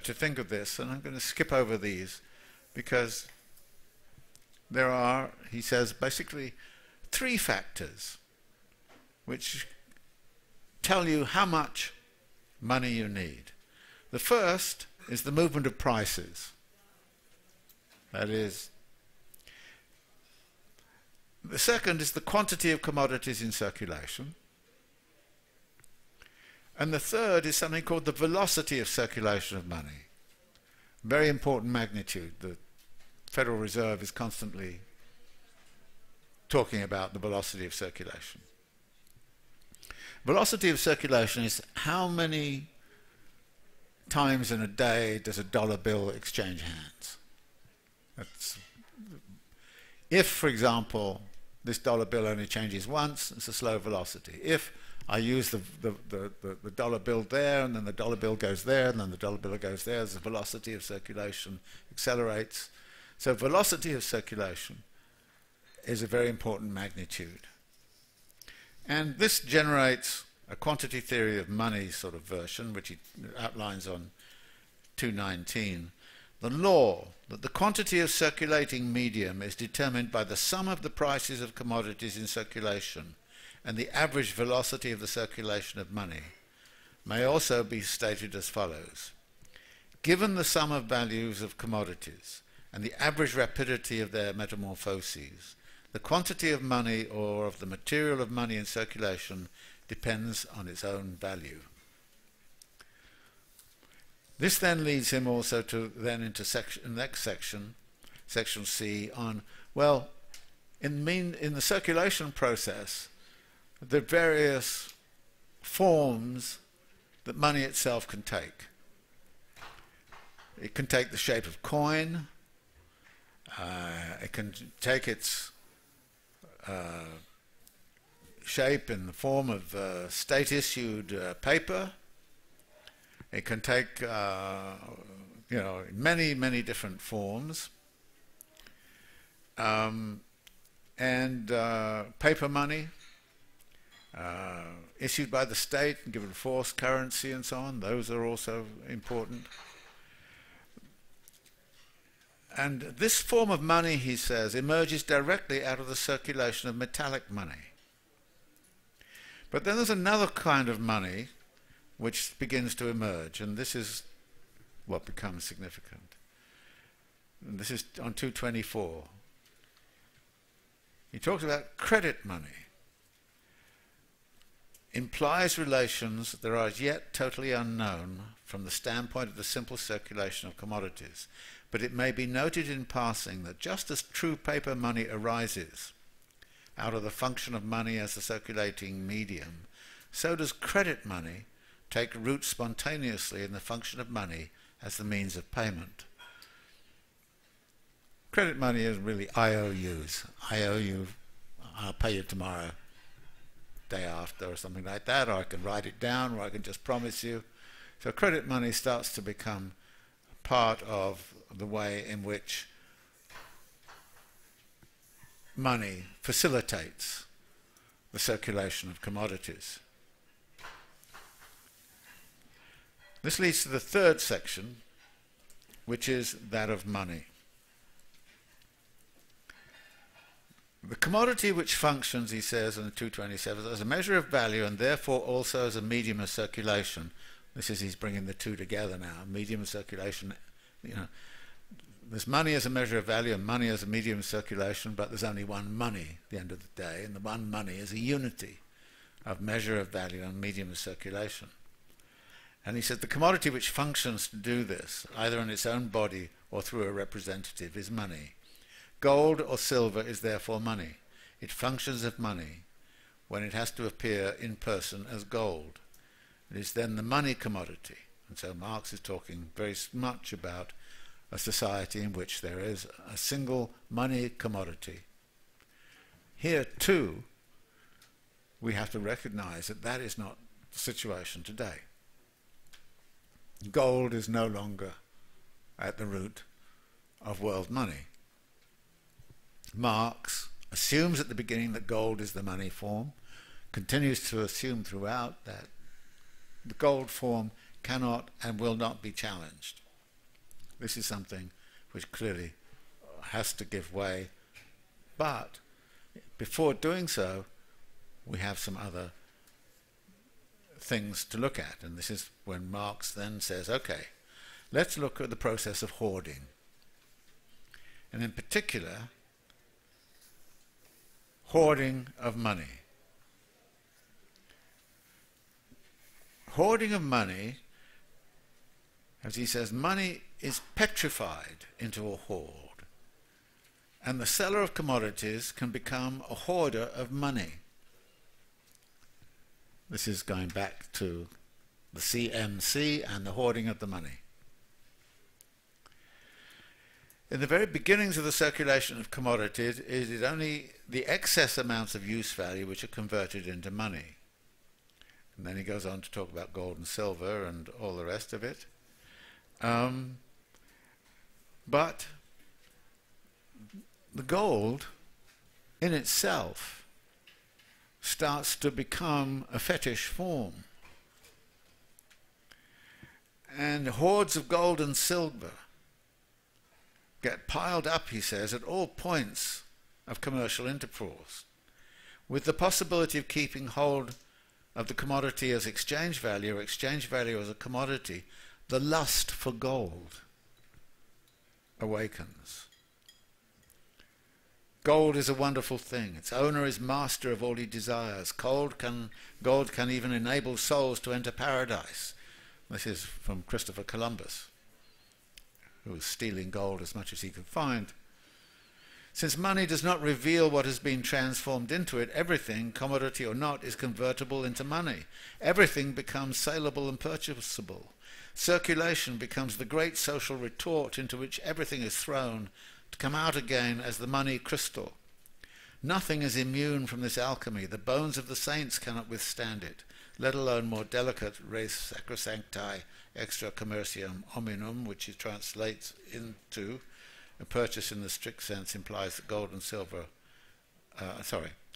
A: to think of this. And I'm going to skip over these because there are, he says, basically 3 factors which tell you how much money you need. The first is the movement of prices. That is, the second is the quantity of commodities in circulation. And the third is something called the velocity of circulation of money. Very important magnitude. The Federal Reserve is constantly talking about the velocity of circulation. Velocity of circulation is how many times in a day does a dollar bill exchange hands. If, for example, this dollar bill only changes once, it's a slow velocity. If I use the dollar bill there, and then the dollar bill goes there, and then the dollar bill goes there, the velocity of circulation accelerates. So velocity of circulation is a very important magnitude. And this generates a quantity theory of money sort of version, which he outlines on 219. The law that the quantity of circulating medium is determined by the sum of the prices of commodities in circulation and the average velocity of the circulation of money may also be stated as follows. Given the sum of values of commodities and the average rapidity of their metamorphoses, the quantity of money or of the material of money in circulation depends on its own value. This then leads him also to then into next section, section C, on, well, in the circulation process, the various forms that money itself can take. It can take the shape of coin. It can take its shape in the form of state-issued paper. It can take, many, many different forms. And paper money, issued by the state and given force currency and so on, those are also important. And this form of money, he says, emerges directly out of the circulation of metallic money. But then there's another kind of money which begins to emerge, and this is what becomes significant. And this is on 224. He talks about credit money. Implies relations that are as yet totally unknown from the standpoint of the simple circulation of commodities. But it may be noted in passing that just as true paper money arises out of the function of money as a circulating medium, so does credit money take root spontaneously in the function of money as the means of payment. Credit money is really IOUs. I owe you, I'll pay you tomorrow, day after, or something like that, or I can write it down, or I can just promise you. So credit money starts to become part of the way in which money facilitates the circulation of commodities. This leads to the third section, which is that of money. The commodity which functions, he says in 227, as a measure of value and therefore also as a medium of circulation. This is, he's bringing the two together now, medium of circulation. You know, there's money as a measure of value and money as a medium of circulation, but there's only one money at the end of the day, and the one money is a unity of measure of value and medium of circulation. And he said the commodity which functions to do this, either in its own body or through a representative, is money. Gold or silver is therefore money. It functions as money when it has to appear in person as gold. It is then the money commodity. And so Marx is talking very much about a society in which there is a single money commodity. Here too, we have to recognize that that is not the situation today. Gold is no longer at the root of world money. Marx assumes at the beginning that gold is the money form, continues to assume throughout that the gold form cannot and will not be challenged. This is something which clearly has to give way, but before doing so, we have some other things to look at, and this is when Marx then says, okay, let's look at the process of hoarding, and in particular hoarding of money. Hoarding of money, as he says, money is petrified into a hoard, and the seller of commodities can become a hoarder of money. This is going back to the CMC and the hoarding of the money. In the very beginnings of the circulation of commodities, it is only the excess amounts of use value which are converted into money. And then he goes on to talk about gold and silver and all the rest of it. But the gold in itself starts to become a fetish form. And hoards of gold and silver get piled up, he says, at all points of commercial intercourse, with the possibility of keeping hold of the commodity as exchange value or exchange value as a commodity. The lust for gold awakens. Gold is a wonderful thing. Its owner is master of all he desires. Gold can even enable souls to enter paradise. This is from Christopher Columbus, who was stealing gold as much as he could find. Since money does not reveal what has been transformed into it, everything, commodity or not, is convertible into money. Everything becomes saleable and purchasable. Circulation becomes the great social retort into which everything is thrown, to come out again as the money crystal. Nothing is immune from this alchemy. The bones of the saints cannot withstand it, let alone more delicate res sacrosancti extra commercium hominum, which he translates into a purchase in the strict sense implies that gold and silver,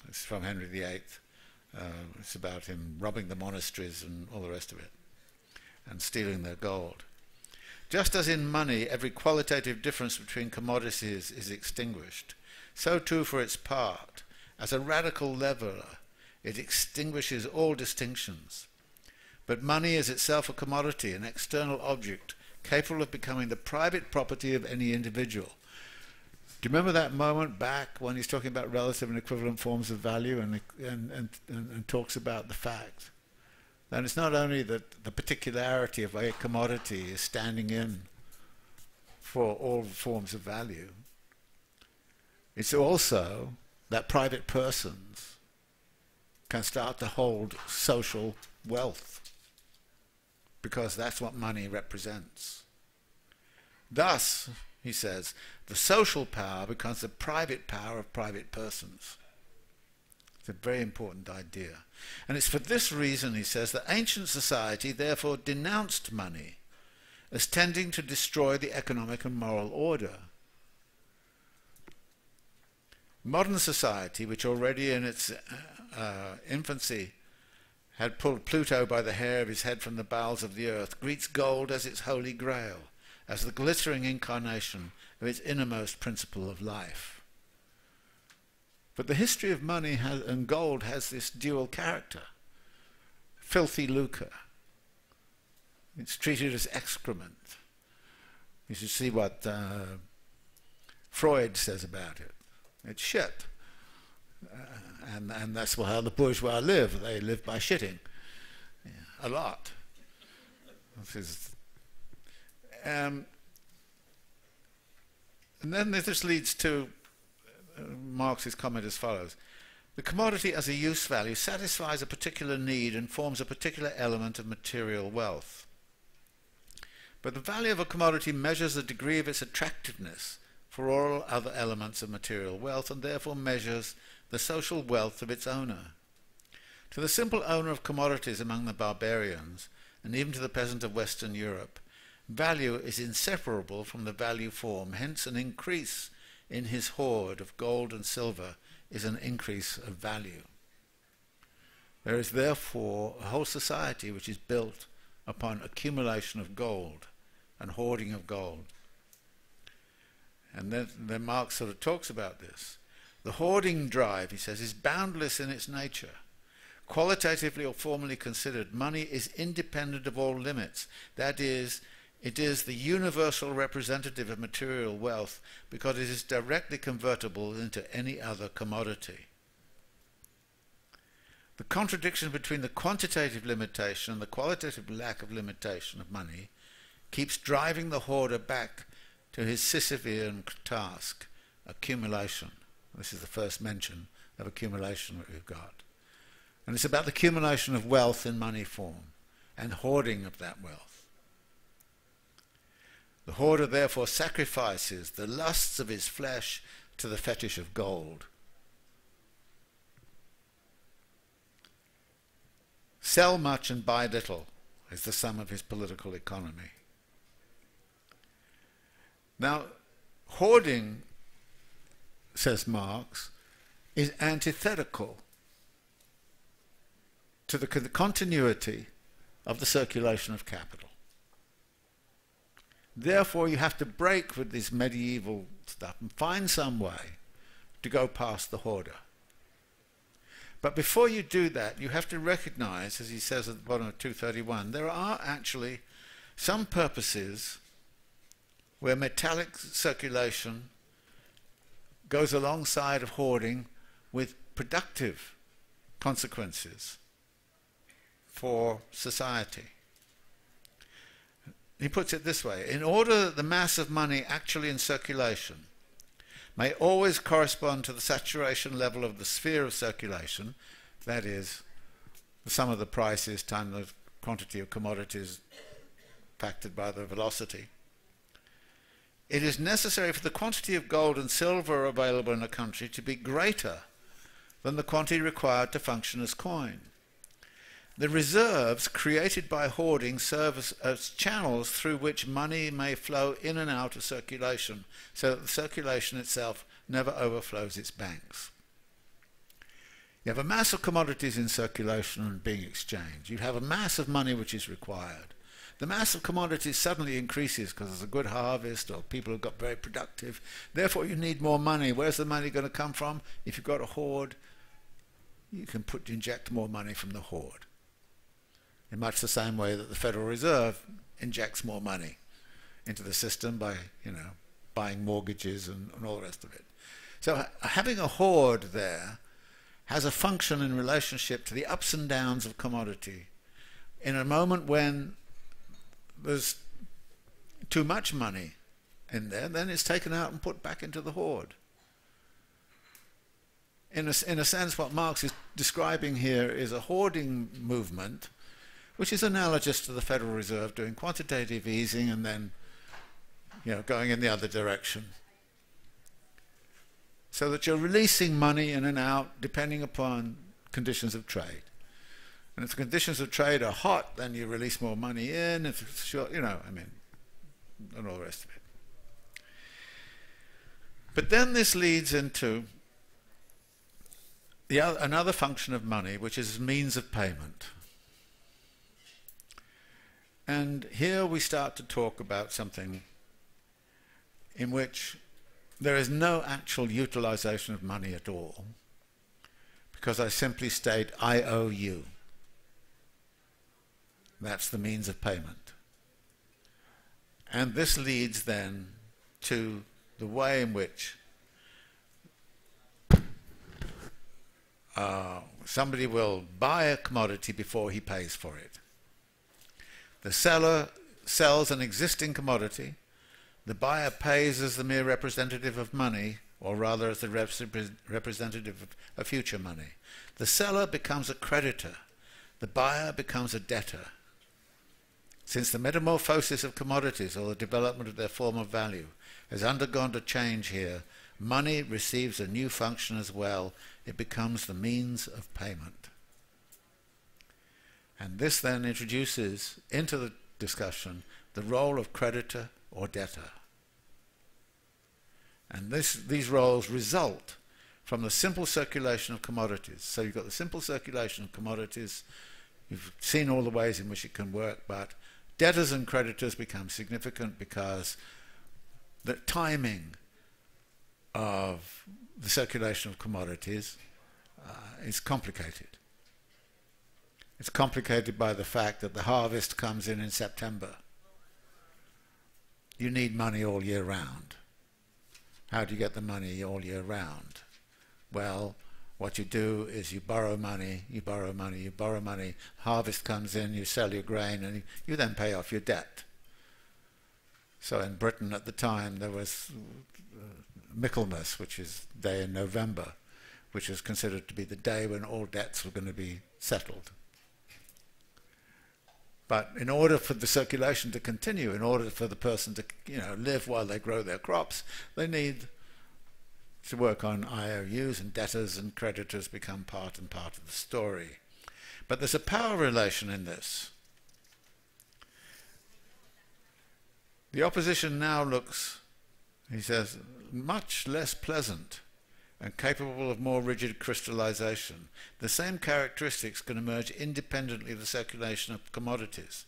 A: it's from Henry VIII, it's about him robbing the monasteries and all the rest of it, and stealing their gold. Just as in money every qualitative difference between commodities is extinguished, so too for its part, as a radical leveller, it extinguishes all distinctions. But money is itself a commodity, an external object, capable of becoming the private property of any individual. Do you remember that moment back when he's talking about relative and equivalent forms of value and talks about the fact that it's not only that the particularity of a commodity is standing in for all forms of value, it's also that private persons can start to hold social wealth, because that's what money represents. Thus, he says, the social power becomes the private power of private persons. It's a very important idea. And it's for this reason, he says, that ancient society therefore denounced money as tending to destroy the economic and moral order. Modern society, which already in its infancy had pulled Pluto by the hair of his head from the bowels of the earth, greets gold as its holy grail, as the glittering incarnation of its innermost principle of life. But the history of money and gold has this dual character. Filthy lucre. It's treated as excrement. You should see what Freud says about it. It's shit. And that's how the bourgeois live. They live by shitting. Yeah, a lot. And then this leads to Marx's comment as follows. The commodity as a use value satisfies a particular need and forms a particular element of material wealth. But the value of a commodity measures the degree of its attractiveness for all other elements of material wealth, and therefore measures the social wealth of its owner. To the simple owner of commodities among the barbarians, and even to the peasant of Western Europe, value is inseparable from the value form. Hence an increase in his hoard of gold and silver is an increase of value. There is therefore a whole society which is built upon accumulation of gold and hoarding of gold. And then Marx sort of talks about this. The hoarding drive, he says, is boundless in its nature. Qualitatively or formally considered, money is independent of all limits. That is, it is the universal representative of material wealth because it is directly convertible into any other commodity. The contradiction between the quantitative limitation and the qualitative lack of limitation of money keeps driving the hoarder back to his Sisyphean task, accumulation. This is the first mention of accumulation that we've got. And it's about the accumulation of wealth in money form and hoarding of that wealth. The hoarder therefore sacrifices the lusts of his flesh to the fetish of gold. Sell much and buy little is the sum of his political economy. Now, hoarding, says Marx, is antithetical to the continuity of the circulation of capital. Therefore, you have to break with this medieval stuff and find some way to go past the hoarder. But before you do that, you have to recognize, as he says at the bottom of 231, there are actually some purposes where metallic circulation goes alongside of hoarding with productive consequences for society. He puts it this way: in order that the mass of money actually in circulation may always correspond to the saturation level of the sphere of circulation, that is, the sum of the prices times the quantity of commodities factored by the velocity, it is necessary for the quantity of gold and silver available in a country to be greater than the quantity required to function as coin. The reserves created by hoarding serve as channels through which money may flow in and out of circulation, so that the circulation itself never overflows its banks. You have a mass of commodities in circulation and being exchanged. You have a mass of money which is required. The mass of commodities suddenly increases because there's a good harvest or people have got very productive. Therefore you need more money. Where's the money going to come from? If you've got a hoard, you can inject more money from the hoard. In much the same way that the Federal Reserve injects more money into the system by, buying mortgages and all the rest of it. So having a hoard there has a function in relationship to the ups and downs of commodity. In a moment when there's too much money in there, then it's taken out and put back into the hoard. In a sense, what Marx is describing here is a hoarding movement which is analogous to the Federal Reserve doing quantitative easing and then going in the other direction. So that you're releasing money in and out depending upon conditions of trade. And if the conditions of trade are hot, then you release more money in. If it's short, and all the rest of it. But then this leads into another function of money, which is means of payment. And here we start to talk about something in which there is no actual utilization of money at all, because I simply state, I owe you. That's the means of payment. And this leads then to the way in which somebody will buy a commodity before he pays for it. The seller sells an existing commodity. The buyer pays as the mere representative of money, or rather as the representative of future money. The seller becomes a creditor. The buyer becomes a debtor. Since the metamorphosis of commodities, or the development of their form of value, has undergone a change here, money receives a new function as well. It becomes the means of payment. And this then introduces into the discussion the role of creditor or debtor. And these roles result from the simple circulation of commodities. So you've got the simple circulation of commodities. You've seen all the ways in which it can work, but debtors and creditors become significant because the timing of the circulation of commodities is complicated. It's complicated by the fact that the harvest comes in September. You need money all year round. How do you get the money all year round? Well, what you do is you borrow money, you borrow money, you borrow money. Harvest comes in, you sell your grain, and you then pay off your debt. So in Britain at the time there was Michaelmas, which is day in November, which was considered to be the day when all debts were going to be settled. But in order for the circulation to continue, in order for the person to live while they grow their crops, they need to work on IOUs, and debtors and creditors become part of the story. But there's a power relation in this. The opposition now looks, he says, much less pleasant and capable of more rigid crystallization. The same characteristics can emerge independently of the circulation of commodities.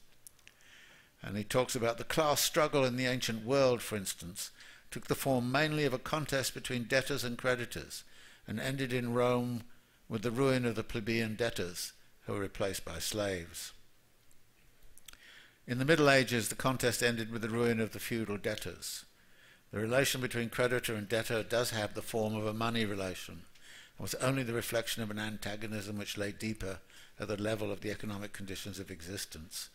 A: And he talks about the class struggle in the ancient world, for instance, took the form mainly of a contest between debtors and creditors, and ended in Rome with the ruin of the plebeian debtors, who were replaced by slaves. In the Middle Ages, the contest ended with the ruin of the feudal debtors. The relation between creditor and debtor does have the form of a money relation, and was only the reflection of an antagonism which lay deeper at the level of the economic conditions of existence.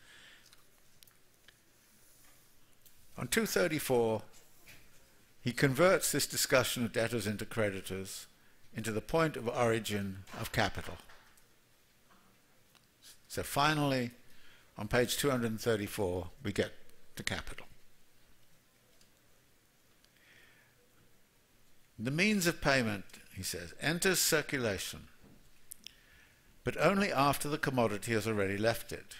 A: On 234, he converts this discussion of debtors into creditors into the point of origin of capital. So finally, on page 234, we get to capital. The means of payment, he says, enters circulation, but only after the commodity has already left it.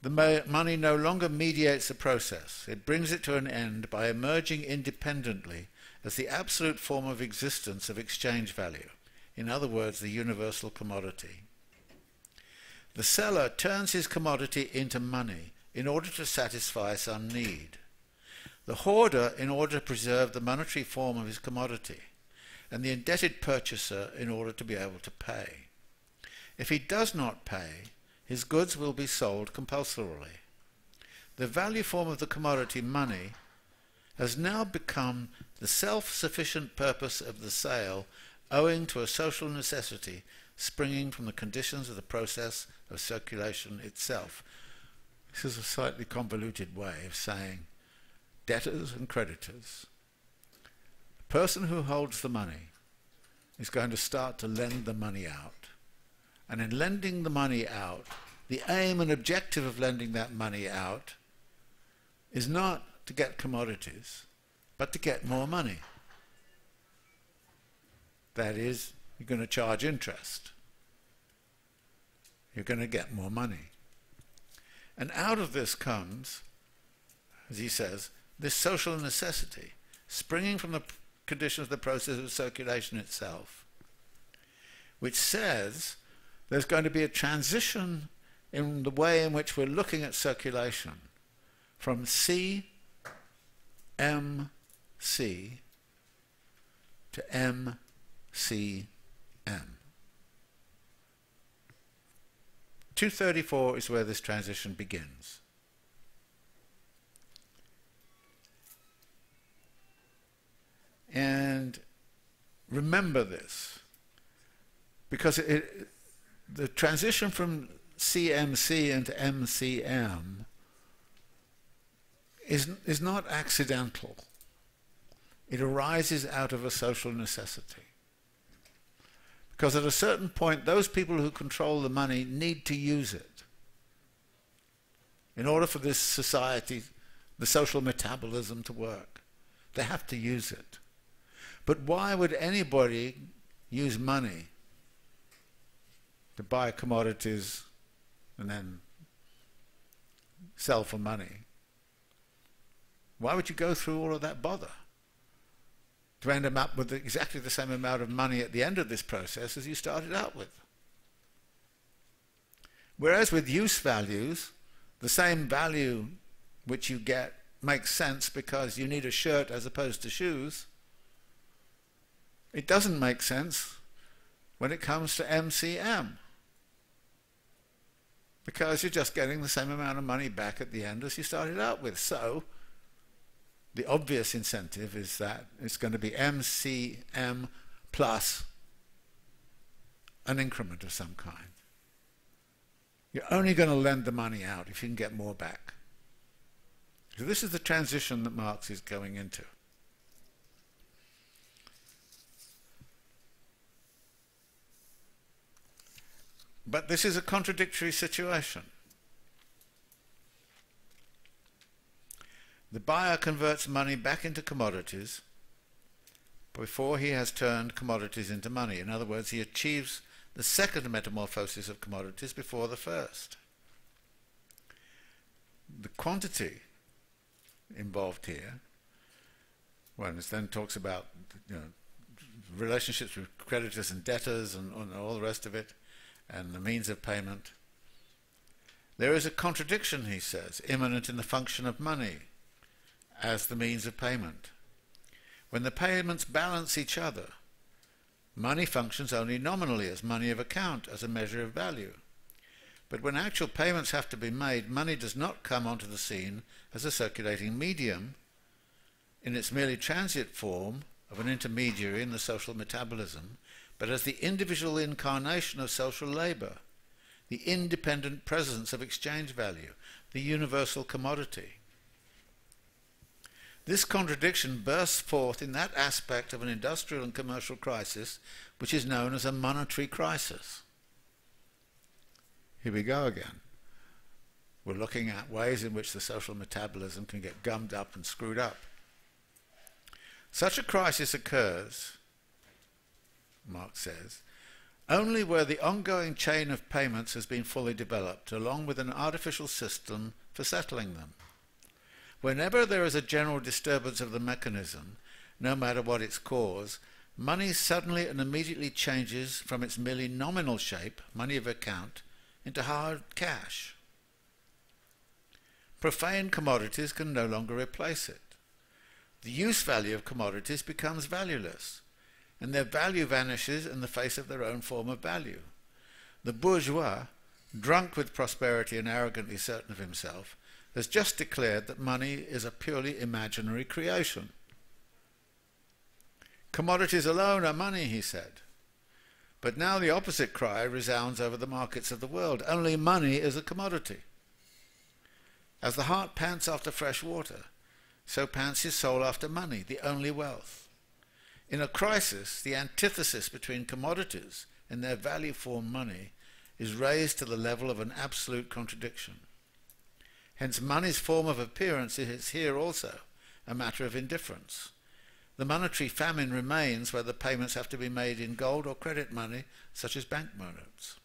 A: The money no longer mediates the process. It brings it to an end by emerging independently as the absolute form of existence of exchange value, in other words, the universal commodity. The seller turns his commodity into money in order to satisfy some need. The hoarder in order to preserve the monetary form of his commodity, and the indebted purchaser in order to be able to pay. If he does not pay, his goods will be sold compulsorily. The value form of the commodity, money, has now become the self-sufficient purpose of the sale, owing to a social necessity springing from the conditions of the process of circulation itself. This is a slightly convoluted way of saying debtors and creditors. The person who holds the money is going to start to lend the money out. And in lending the money out, the aim and objective of lending that money out is not to get commodities, but to get more money. That is, you're going to charge interest. You're going to get more money. And out of this comes as he says, this social necessity, springing from the conditions of the process of circulation itself, which says there's going to be a transition in the way in which we're looking at circulation from CMC to MCM. 234 is where this transition begins. And remember this, because the transition from CMC into MCM is not accidental. It arises out of a social necessity. Because at a certain point, those people who control the money need to use it in order for this society, the social metabolism, to work. They have to use it. But why would anybody use money to buy commodities and then sell for money? Why would you go through all of that bother to end up with exactly the same amount of money at the end of this process as you started out with? Whereas with use values, the same value which you get makes sense because you need a shirt as opposed to shoes. It doesn't make sense when it comes to MCM, because you're just getting the same amount of money back at the end as you started out with. So the obvious incentive is that it's going to be MCM plus an increment of some kind. You're only going to lend the money out if you can get more back. So this is the transition that Marx is going into. But this is a contradictory situation. The buyer converts money back into commodities before he has turned commodities into money. In other words, he achieves the second metamorphosis of commodities before the first. The quantity involved here, well, it then talks about, relationships with creditors and debtors and all the rest of it, and the means of payment. There is a contradiction, he says, immanent in the function of money as the means of payment. When the payments balance each other, money functions only nominally as money of account, as a measure of value. But when actual payments have to be made, money does not come onto the scene as a circulating medium in its merely transient form of an intermediary in the social metabolism, but as the individual incarnation of social labour, the independent presence of exchange value, the universal commodity. This contradiction bursts forth in that aspect of an industrial and commercial crisis which is known as a monetary crisis. Here we go again. We're looking at ways in which the social metabolism can get gummed up and screwed up. Such a crisis occurs, Marx says, only where the ongoing chain of payments has been fully developed, along with an artificial system for settling them. Whenever there is a general disturbance of the mechanism, no matter what its cause, money suddenly and immediately changes from its merely nominal shape, money of account, into hard cash. Profane commodities can no longer replace it. The use value of commodities becomes valueless, and their value vanishes in the face of their own form of value. The bourgeois, drunk with prosperity and arrogantly certain of himself, has just declared that money is a purely imaginary creation. Commodities alone are money, he said. But now the opposite cry resounds over the markets of the world. Only money is a commodity. As the heart pants after fresh water, so pants his soul after money, the only wealth. In a crisis, the antithesis between commodities and their value form money is raised to the level of an absolute contradiction. Hence money's form of appearance is here also a matter of indifference. The monetary famine remains whether payments have to be made in gold or credit money, such as banknotes.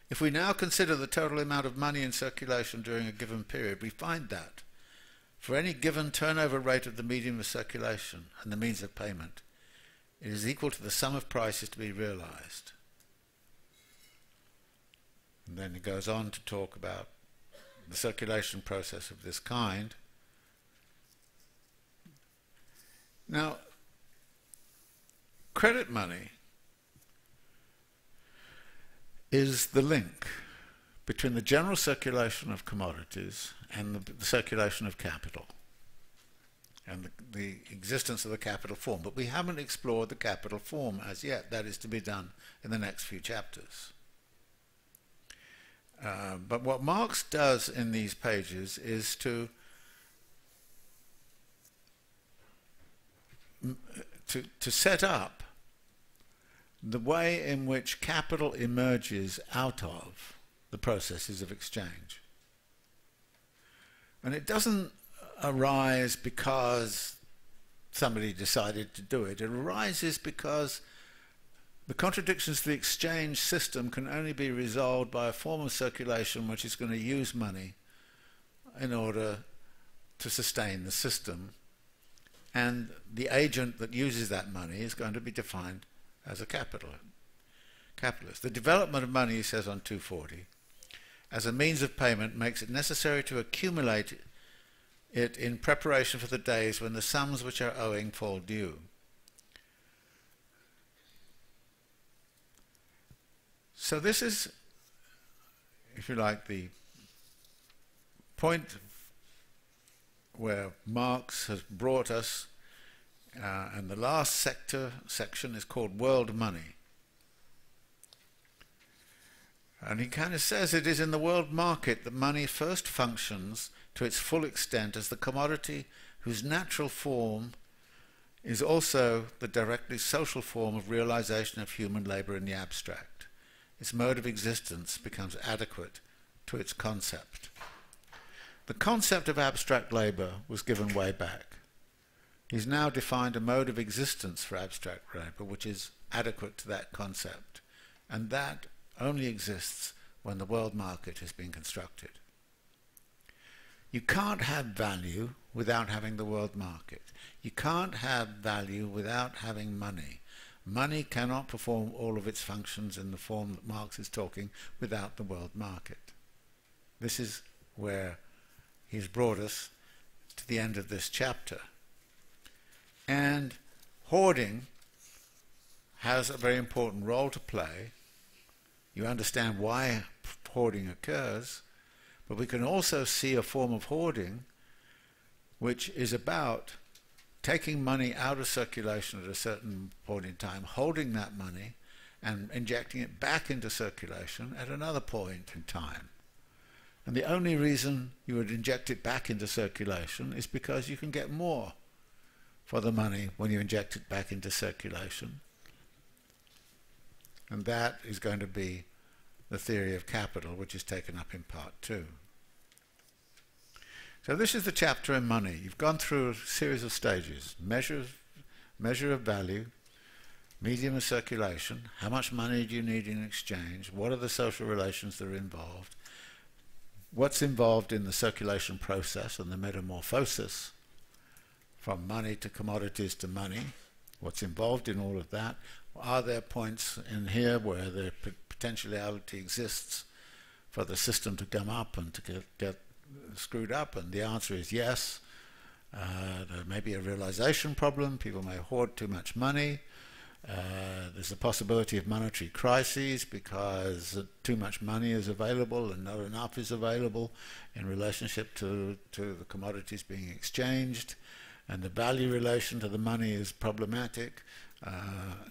A: If we now consider the total amount of money in circulation during a given period, we find that for any given turnover rate of the medium of circulation and the means of payment, it is equal to the sum of prices to be realized. And then it goes on to talk about the circulation process of this kind. Now, credit money is the link between the general circulation of commodities and the circulation of capital and the existence of the capital form. But we haven't explored the capital form as yet. That is to be done in the next few chapters. But what Marx does in these pages is to set up the way in which capital emerges out of the processes of exchange. And it doesn't arise because somebody decided to do it. It arises because the contradictions to the exchange system can only be resolved by a form of circulation which is going to use money in order to sustain the system. And the agent that uses that money is going to be defined as a capitalist. The development of money, he says on 240, as a means of payment makes it necessary to accumulate it in preparation for the days when the sums which are owing fall due. So this is, if you like, the point where Marx has brought us, and the last section is called World Money. And he kind of says it is in the world market that money first functions to its full extent as the commodity whose natural form is also the directly social form of realization of human labor in the abstract. Its mode of existence becomes adequate to its concept. The concept of abstract labor was given way back. He's now defined a mode of existence for abstract labor which is adequate to that concept, and that only exists when the world market has been constructed. You can't have value without having the world market. You can't have value without having money. Money cannot perform all of its functions in the form that Marx is talking without the world market. This is where he's brought us to the end of this chapter. And hoarding has a very important role to play. You understand why hoarding occurs, but we can also see a form of hoarding which is about taking money out of circulation at a certain point in time, holding that money and injecting it back into circulation at another point in time. And the only reason you would inject it back into circulation is because you can get more for the money when you inject it back into circulation. And that is going to be the theory of capital, which is taken up in part 2. So this is the chapter in money. You've gone through a series of stages: measure of value, medium of circulation, how much money do you need in exchange, what are the social relations that are involved, what's involved in the circulation process and the metamorphosis from money to commodities to money, what's involved in all of that. Are there points in here where the potentiality exists for the system to come up and to get screwed up? And the answer is yes. There may be a realization problem. People may hoard too much money. There's a possibility of monetary crises because too much money is available and not enough is available in relationship to the commodities being exchanged, and the value relation to the money is problematic.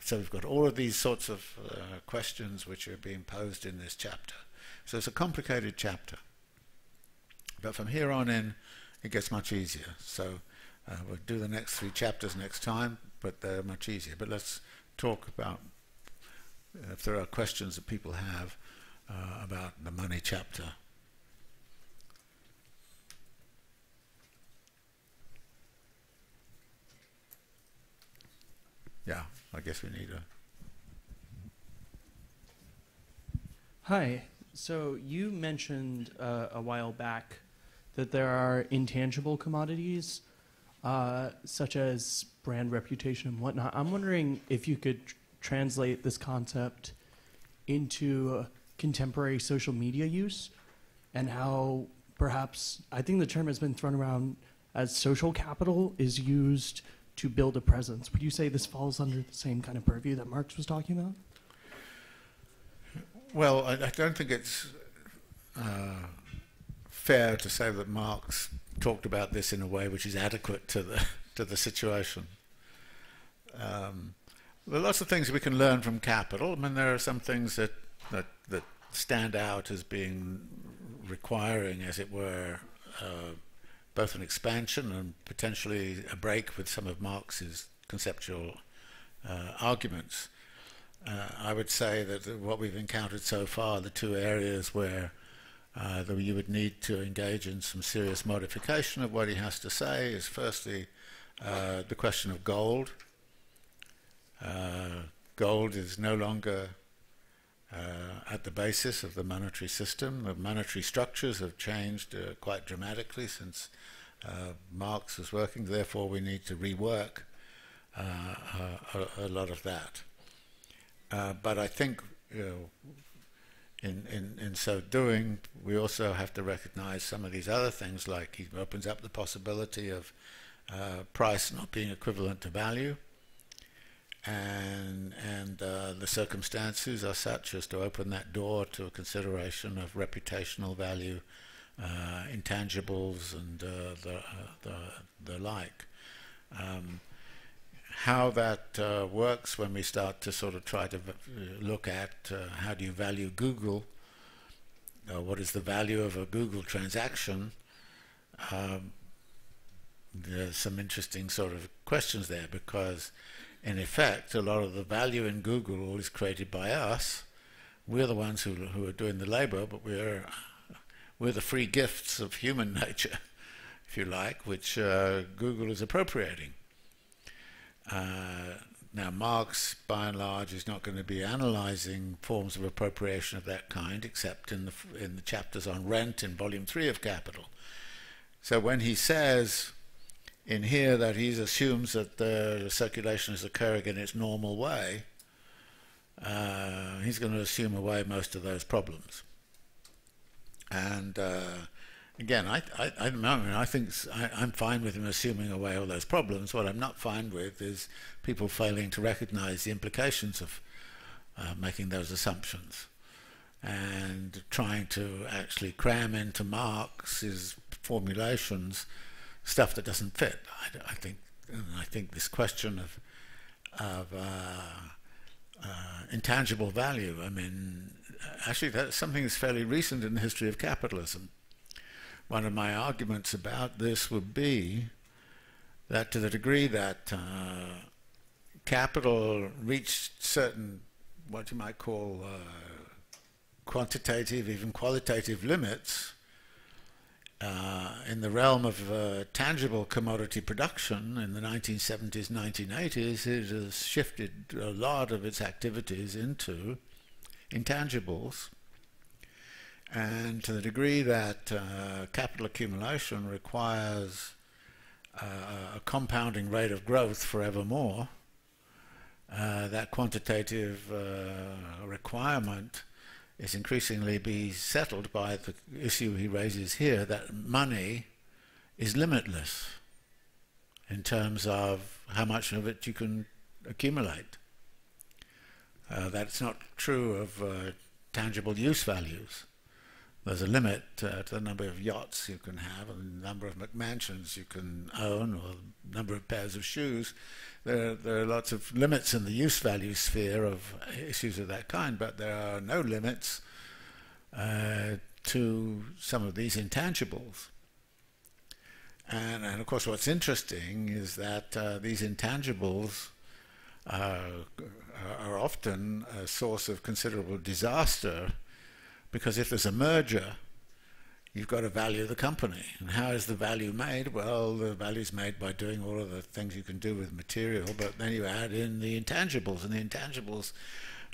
A: So we've got all of these sorts of questions which are being posed in this chapter. So it's a complicated chapter. But from here on in, it gets much easier. So we'll do the next 3 chapters next time, but they're much easier. But let's talk about if there are questions that people have about the money chapter. Yeah, I guess we need a...
B: Hi, So you mentioned a while back that there are intangible commodities, such as brand reputation and whatnot. I'm wondering if you could translate this concept into contemporary social media use, and how perhaps, I think the term has been thrown around as social capital is used to build a presence. Would you say this falls under the same kind of purview that Marx was talking about?
A: Well, I don't think it's fair to say that Marx talked about this in a way which is adequate to the situation. There are lots of things we can learn from capital. I mean, there are some things that stand out as being requiring, as it were, both an expansion and potentially a break with some of Marx's conceptual arguments. I would say that what we've encountered so far, the two areas where you would need to engage in some serious modification of what he has to say is firstly the question of gold. Gold is no longer at the basis of the monetary system. The monetary structures have changed quite dramatically since Marx was working. Therefore, we need to rework a lot of that. But I think, in so doing, we also have to recognize some of these other things, like he opens up the possibility of price not being equivalent to value, and the circumstances are such as to open that door to a consideration of reputational value, intangibles, and the like. How that works when we start to sort of try to look at how do you value Google, what is the value of a Google transaction, there's some interesting sort of questions there, because in effect a lot of the value in Google is created by us. We're the ones who are doing the labor, but we're the free gifts of human nature, if you like, which Google is appropriating. Now, Marx, by and large, is not going to be analyzing forms of appropriation of that kind, except in the chapters on rent in Volume 3 of Capital. So when he says in here that he assumes that the circulation is occurring in its normal way, he's going to assume away most of those problems. And again, I think I'm fine with him assuming away all those problems. What I'm not fine with is people failing to recognize the implications of making those assumptions and trying to actually cram into Marx's formulations stuff that doesn't fit. I think this question of intangible value, I mean, actually that's something that's fairly recent in the history of capitalism. One of my arguments about this would be that to the degree that capital reached certain, what you might call quantitative, even qualitative limits in the realm of tangible commodity production in the 1970s, 1980s, it has shifted a lot of its activities into intangibles. And to the degree that capital accumulation requires a compounding rate of growth forevermore, that quantitative requirement is increasingly be settled by the issue he raises here, that money is limitless in terms of how much of it you can accumulate. That's not true of tangible use values. There's a limit to the number of yachts you can have, and the number of McMansions you can own, or the number of pairs of shoes. There are lots of limits in the use value sphere of issues of that kind, but there are no limits to some of these intangibles. And of course what's interesting is that these intangibles are often a source of considerable disaster, because if there's a merger, you've got to value the company. And how is the value made? Well, the value is made by doing all of the things you can do with material, but then you add in the intangibles, and the intangibles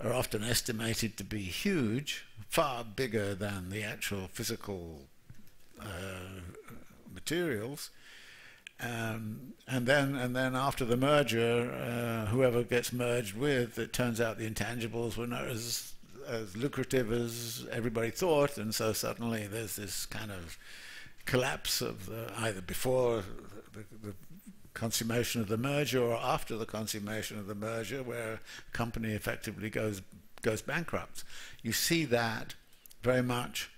A: are often estimated to be huge, far bigger than the actual physical materials. And then after the merger, whoever gets merged with, it turns out the intangibles were not as lucrative as everybody thought, and so suddenly there's this kind of collapse of either before the consummation of the merger or after the consummation of the merger, where a company effectively goes bankrupt. You see that very much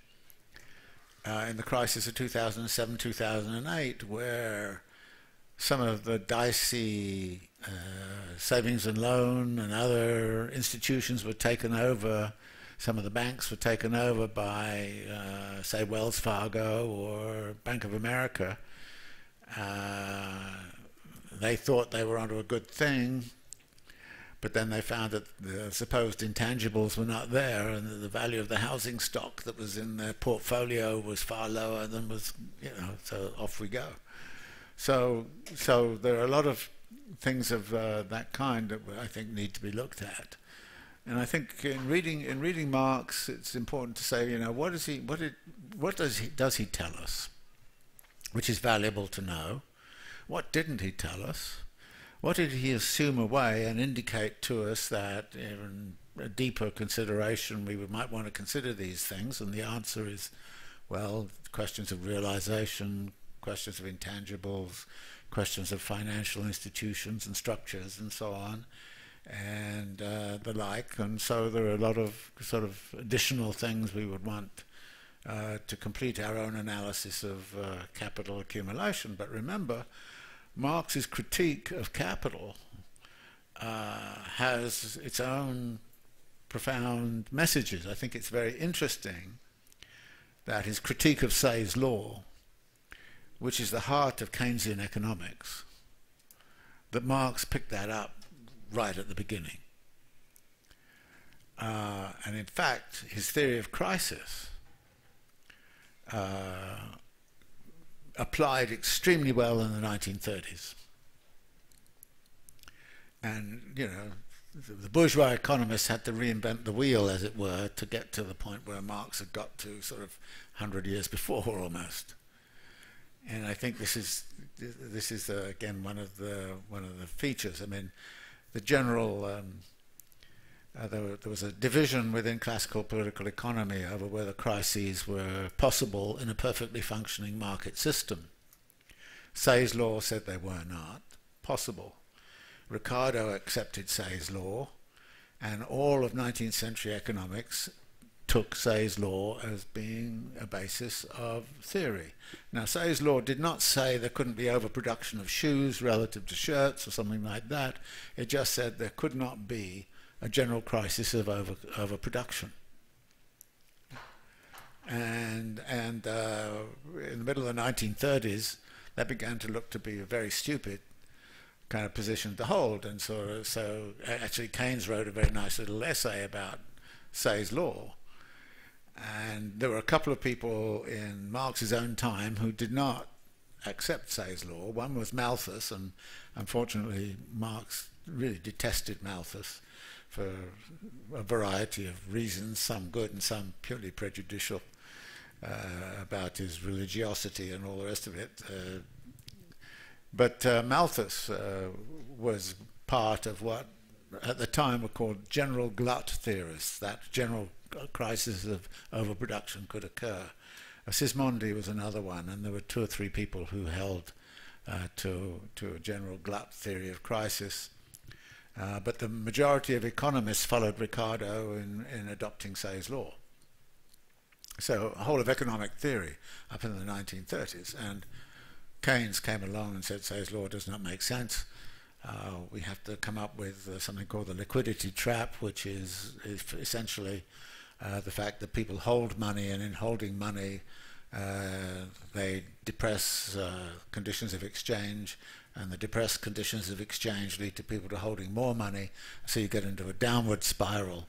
A: in the crisis of 2007-2008, where some of the dicey savings and loan and other institutions were taken over. Some of the banks were taken over by, say, Wells Fargo or Bank of America. They thought they were onto a good thing, but then they found that the supposed intangibles were not there, and that the value of the housing stock that was in their portfolio was far lower than was, so off we go. So there are a lot of things of that kind that I think need to be looked at. And I think in reading Marx, it's important to say, what does he tell us, which is valuable to know? What didn't he tell us? What did he assume away and indicate to us that in a deeper consideration we might want to consider these things? And the answer is, well, questions of realization, questions of intangibles, questions of financial institutions and structures and so on, and the like. And so there are a lot of sort of additional things we would want to complete our own analysis of capital accumulation. But remember, Marx's critique of capital has its own profound messages. I think it's very interesting that his critique of Say's law, which is the heart of Keynesian economics, that Marx picked that up right at the beginning. And in fact, his theory of crisis applied extremely well in the 1930s. And, the bourgeois economists had to reinvent the wheel, as it were, to get to the point where Marx had got to sort of 100 years before almost. And I think this is again one of the features. I mean, the general there was a division within classical political economy over whether crises were possible in a perfectly functioning market system. Say's law said they were not possible. Ricardo accepted Say's law, and all of 19th century economics took Say's law as being a basis of theory. Now, Say's law did not say there couldn't be overproduction of shoes relative to shirts or something like that. It just said there could not be a general crisis of overproduction. And in the middle of the 1930s, that began to look to be a very stupid kind of position to hold. And so actually Keynes wrote a very nice little essay about Say's law. And there were a couple of people in Marx's own time who did not accept Say's law. One was Malthus, and unfortunately Marx really detested Malthus for a variety of reasons, some good and some purely prejudicial, about his religiosity and all the rest of it. But Malthus was part of what at the time were called general glut theorists, that general crisis of overproduction could occur. Sismondi was another one, and there were two or three people who held to a general glut theory of crisis. But the majority of economists followed Ricardo in adopting Say's law. So a whole of economic theory up in the 1930s, and Keynes came along and said Say's law does not make sense. We have to come up with something called the liquidity trap, which is essentially the fact that people hold money, and in holding money they depress conditions of exchange, and the depressed conditions of exchange lead to people to holding more money, so you get into a downward spiral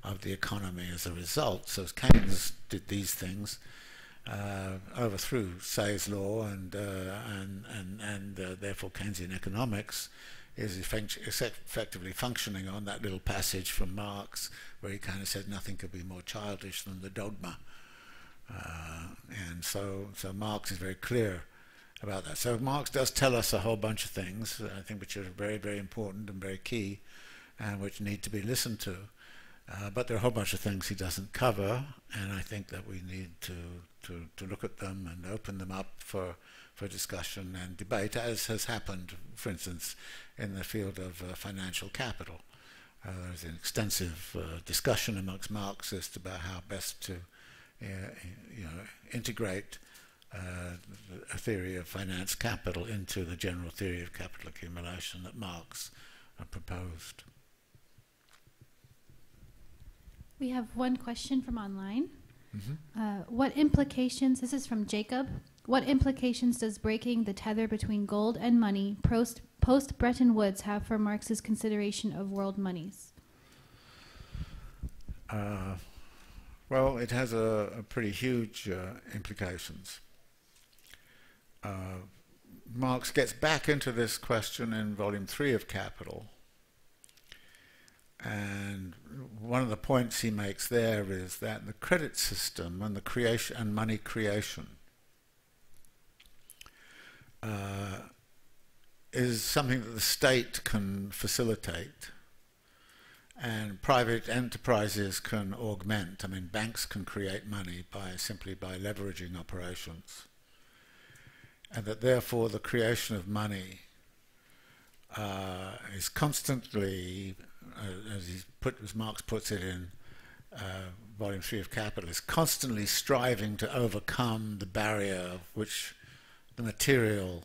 A: of the economy as a result. So Keynes did these things, overthrew Say's law and therefore Keynesian economics is effectively functioning on that little passage from Marx where he kind of said nothing could be more childish than the dogma. And so Marx is very clear about that. So Marx does tell us a whole bunch of things, I think, which are very, very important and very key, and which need to be listened to. But there are a whole bunch of things he doesn't cover, and I think that we need to look at them and open them up for discussion and debate, as has happened, for instance, in the field of financial capital. There's an extensive discussion amongst Marxists about how best to integrate a theory of finance capital into the general theory of capital accumulation that Marx proposed.
C: We have one question from online.
A: Mm-hmm.
C: What implications, this is from Jacob, what implications does breaking the tether between gold and money post-Bretton Woods have for Marx's consideration of world monies?
A: Well, it has a pretty huge implications. Marx gets back into this question in Volume 3 of Capital, and one of the points he makes there is that the credit system and the creation and money creation is something that the state can facilitate and private enterprises can augment. I mean, banks can create money simply by leveraging operations, and that therefore the creation of money is constantly, as Marx puts it in Volume 3 of Capital, is constantly striving to overcome the barrier which the material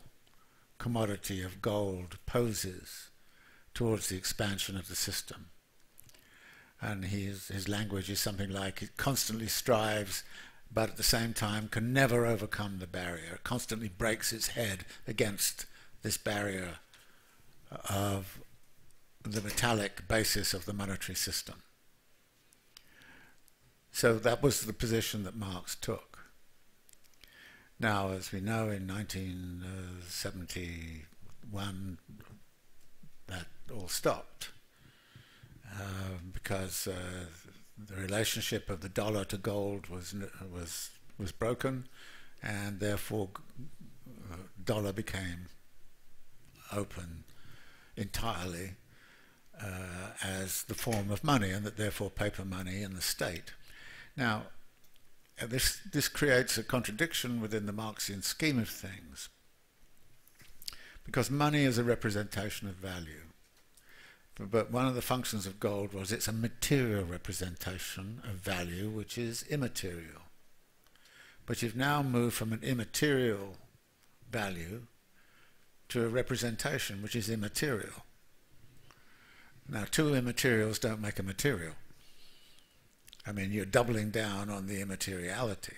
A: commodity of gold poses towards the expansion of the system. And his language is something like, it constantly strives, but at the same time can never overcome the barrier. It constantly breaks its head against this barrier of the metallic basis of the monetary system. So that was the position that Marx took. Now, as we know, in 1971, that all stopped. Because the relationship of the dollar to gold was broken, and therefore dollar became open entirely as the form of money, and that therefore paper money and the state. Now, this creates a contradiction within the Marxian scheme of things, because money is a representation of value. But one of the functions of gold was it's a material representation of value, which is immaterial. But you've now moved from an immaterial value to a representation which is immaterial. Now, two immaterials don't make a material. I mean, you're doubling down on the immateriality.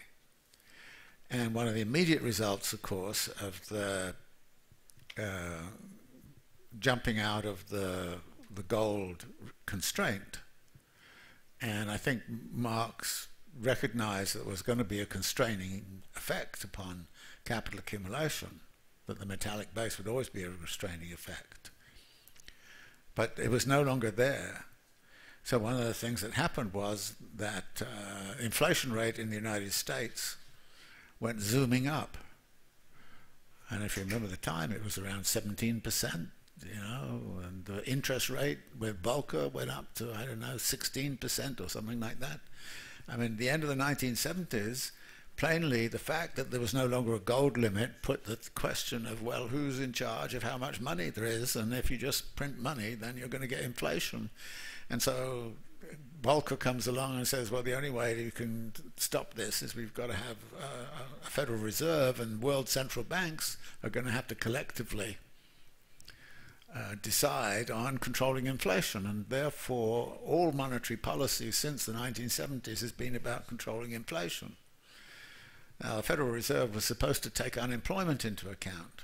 A: And one of the immediate results, of course, of the jumping out of the gold constraint, and I think Marx recognized that there was going to be a constraining effect upon capital accumulation, that the metallic base would always be a restraining effect. But it was no longer there. So one of the things that happened was that inflation rate in the United States went zooming up. And if you remember the time, it was around 17%. And the interest rate with Volcker went up to, 16% or something like that. I mean, the end of the 1970s, plainly the fact that there was no longer a gold limit put the question of, well, who's in charge of how much money there is, and if you just print money, then you're going to get inflation. And so Volcker comes along and says, well, the only way you can stop this is we've got to have a Federal Reserve, and world central banks are going to have to collectively decide on controlling inflation, and therefore all monetary policy since the 1970s has been about controlling inflation. Now, the Federal Reserve was supposed to take unemployment into account,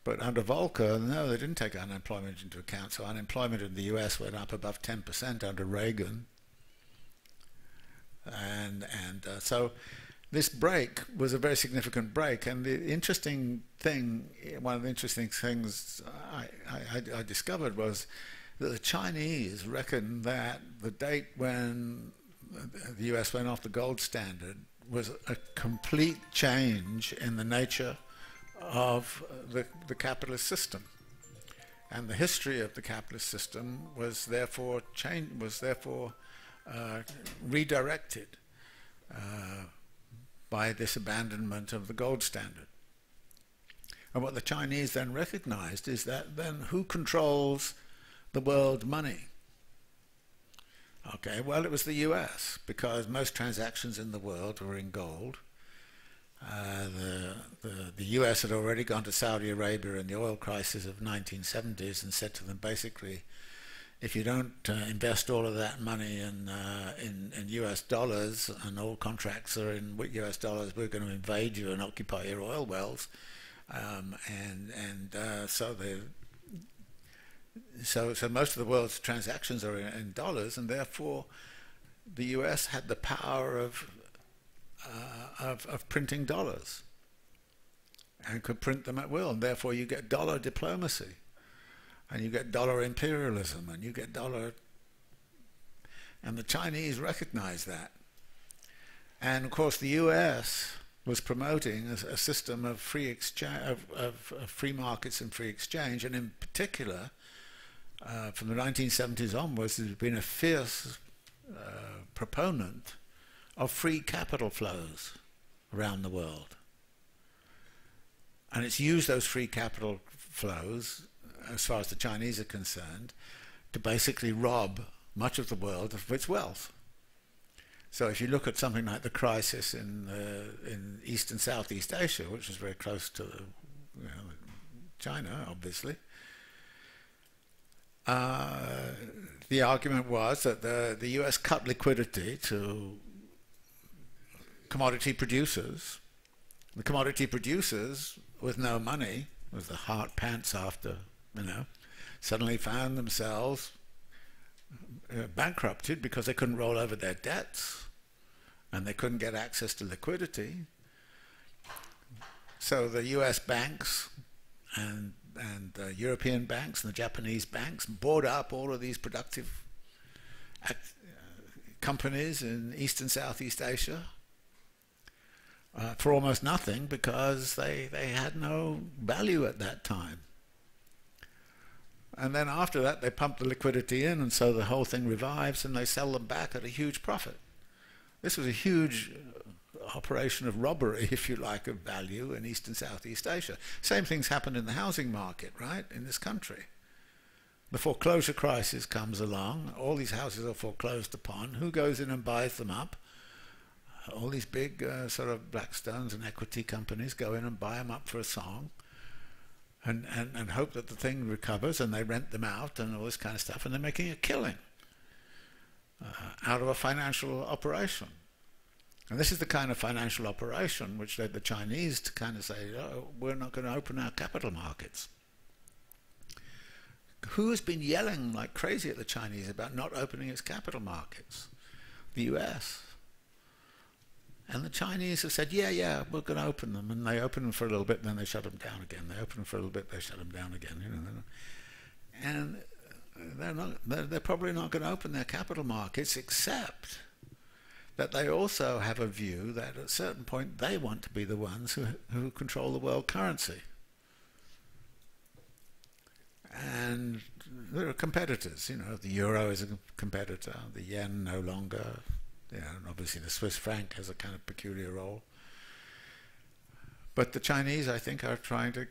A: but under Volcker, no, they didn't take unemployment into account, so unemployment in the US went up above 10% under Reagan, and so this break was a very significant break, and the interesting thing, one of the interesting things I discovered was that the Chinese reckoned that the date when the US went off the gold standard was a complete change in the nature of the capitalist system, and the history of the capitalist system was therefore redirected by this abandonment of the gold standard. And what the Chinese then recognized is that then who controls the world money? Okay, well, it was the US, because most transactions in the world were in gold. The US had already gone to Saudi Arabia in the oil crisis of 1970s and said to them basically, if you don't invest all of that money in US dollars, and all contracts are in US dollars, we're going to invade you and occupy your oil wells. So most of the world's transactions are in dollars, and therefore the US had the power of printing dollars and could print them at will, and therefore you get dollar diplomacy, and you get dollar imperialism, and you get dollar, and the Chinese recognize that. And of course the US was promoting a system of free exchange, of free markets and free exchange, and in particular from the 1970s onwards there's been a fierce proponent of free capital flows around the world. And it's used those free capital flows, as far as the Chinese are concerned, to basically rob much of the world of its wealth. So if you look at something like the crisis in East and Southeast Asia, which is very close to China, obviously, the argument was that the US cut liquidity to commodity producers. The commodity producers, with no money, with the heart pants after, suddenly found themselves bankrupted because they couldn't roll over their debts and they couldn't get access to liquidity. So the US banks and European banks and the Japanese banks bought up all of these productive companies in East and Southeast Asia for almost nothing, because they had no value at that time. And then after that they pump the liquidity in, and so the whole thing revives and they sell them back at a huge profit. This was a huge operation of robbery, if you like, of value in East and Southeast Asia. Same things happened in the housing market, right, in this country. The foreclosure crisis comes along, all these houses are foreclosed upon. Who goes in and buys them up? All these big sort of Blackstones and equity companies go in and buy them up for a song, and hope that the thing recovers, and they rent them out and all this kind of stuff, and they're making a killing out of a financial operation. And this is the kind of financial operation which led the Chinese to kind of say, oh, we're not going to open our capital markets. Who has been yelling like crazy at the Chinese about not opening its capital markets? The US. And the Chinese have said, yeah, we're going to open them. And they open them for a little bit, and then they shut them down again. They open them for a little bit, they shut them down again. And they're probably not going to open their capital markets, except that they also have a view that at a certain point they want to be the ones who control the world currency. And there are competitors. The euro is a competitor, the yen no longer. And obviously the Swiss franc has a kind of peculiar role. But the Chinese, I think, are trying to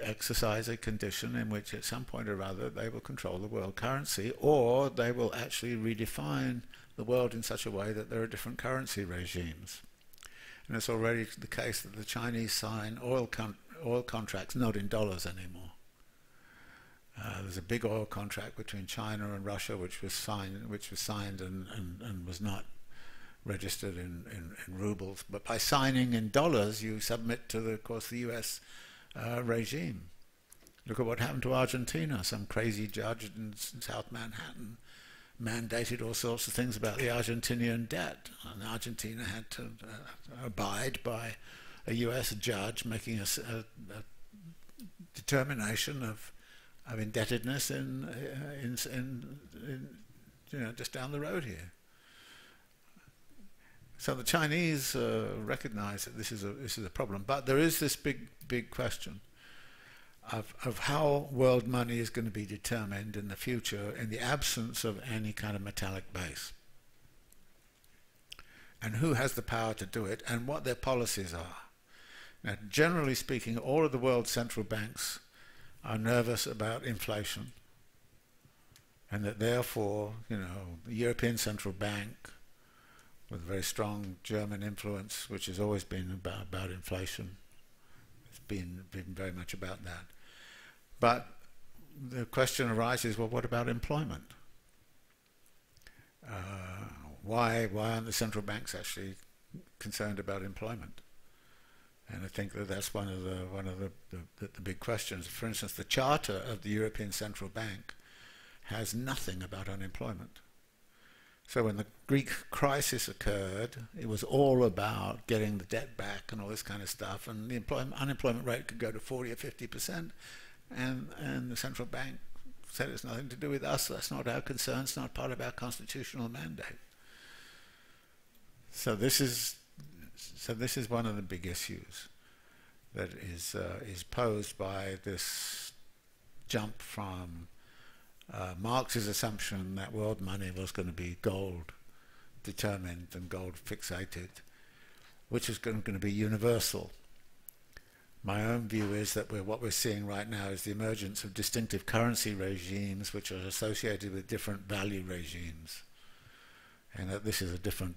A: exercise a condition in which at some point or other they will control the world currency, or they will actually redefine the world in such a way that there are different currency regimes. And it's already the case that the Chinese sign oil contracts not in dollars anymore. There's a big oil contract between China and Russia which was signed and was not registered in rubles, but by signing in dollars you submit to the US regime. Look at what happened to Argentina. Some crazy judge in South Manhattan mandated all sorts of things about the Argentinian debt, and Argentina had to abide by a US judge making a determination of indebtedness in just down the road here. So the Chinese recognize that this is a problem, but there is this big question of how world money is going to be determined in the future in the absence of any kind of metallic base, and who has the power to do it, and what their policies are. Now, generally speaking, all of the world's central banks are nervous about inflation, and that therefore, the European Central Bank, with very strong German influence, which has always been about inflation, it's been very much about that. But the question arises, well, what about employment? Why aren't the central banks actually concerned about employment? And I think that's one of the big questions. For instance, the charter of the European Central Bank has nothing about unemployment. So when the Greek crisis occurred, it was all about getting the debt back and all this kind of stuff, and the unemployment rate could go to 40 or 50%, and the central bank said it's nothing to do with us, that's not our concern, it's not part of our constitutional mandate. So this is one of the big issues that is posed by this jump from Marx's assumption that world money was going to be gold determined and gold fixated, which is going to be universal. My own view is that what we're seeing right now is the emergence of distinctive currency regimes which are associated with different value regimes, and that this is a different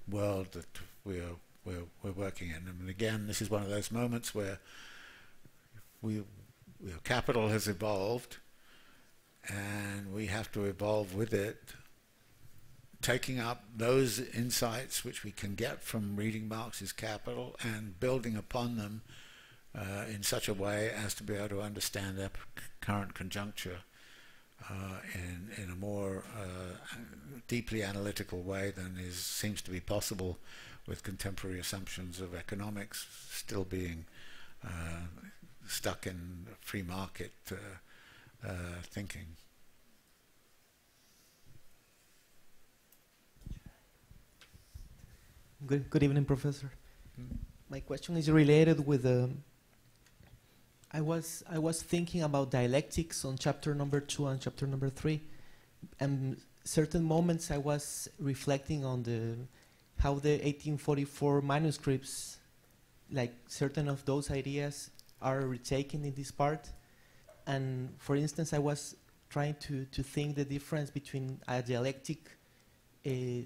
A: world that we're working in. And again, this is one of those moments where capital has evolved, and we have to evolve with it, taking up those insights which we can get from reading Marx's Capital and building upon them in such a way as to be able to understand their current conjuncture in a more deeply analytical way than seems to be possible with contemporary assumptions of economics still being stuck in free market thinking.
D: Good evening, Professor. My question is related with I was thinking about dialectics on chapter number 2 and chapter number 3, and certain moments I was reflecting on how the 1844 manuscripts, like certain of those ideas, are retaken in this part. And for instance, I was trying to think the difference between a dialectic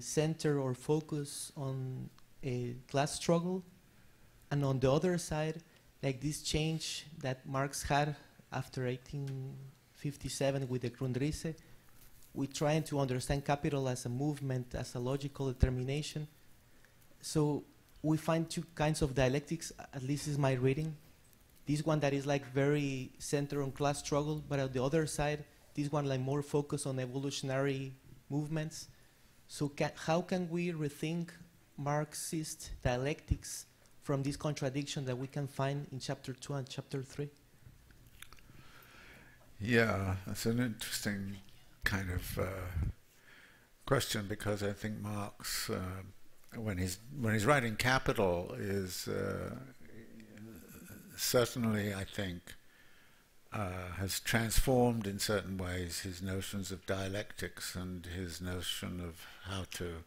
D: center or focus on a class struggle, and on the other side, like this change that Marx had after 1857 with the Grundrisse, we trying to understand capital as a movement, as a logical determination. So we find two kinds of dialectics, at least is my reading. This one that is like very centered on class struggle, but on the other side, this one like more focused on evolutionary movements. So how can we rethink Marxist dialectics from this contradiction that we can find in chapter 2 and chapter 3?
A: Yeah, that's an interesting kind of question, because I think Marx, when he's writing Capital, is certainly, I think, has transformed in certain ways his notions of dialectics and his notion of how to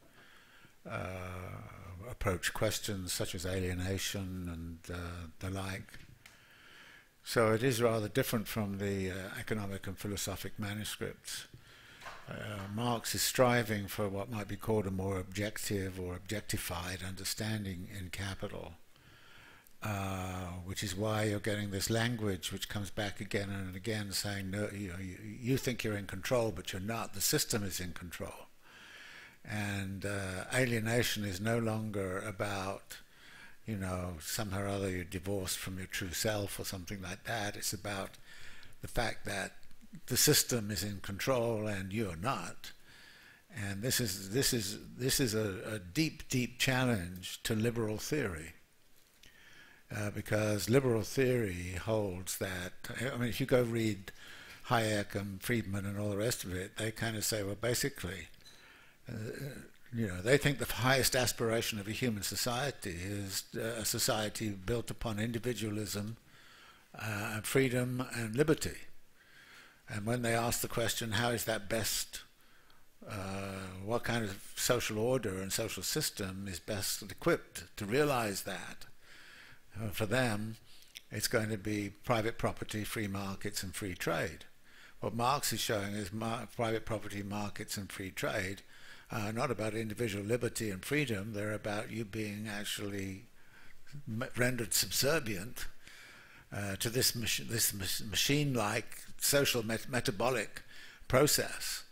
A: approach questions such as alienation and the like. So it is rather different from the economic and philosophic manuscripts. Marx is striving for what might be called a more objective or objectified understanding in Capital, which is why you're getting this language which comes back again and again saying, no, you think you're in control, but you're not. The system is in control. And alienation is no longer about, somehow or other you're divorced from your true self or something like that. It's about the fact that the system is in control and you're not. And this is a deep challenge to liberal theory, because liberal theory holds that, I mean, if you go read Hayek and Friedman and all the rest of it, they kind of say, well, basically, they think the highest aspiration of a human society is a society built upon individualism, freedom and liberty. And when they ask the question, how is that best, what kind of social order and social system is best equipped to realize that, for them it's going to be private property, free markets and free trade. What Marx is showing is private property, markets and free trade are not about individual liberty and freedom, they're about you being actually rendered subservient to this machine-like social metabolic process.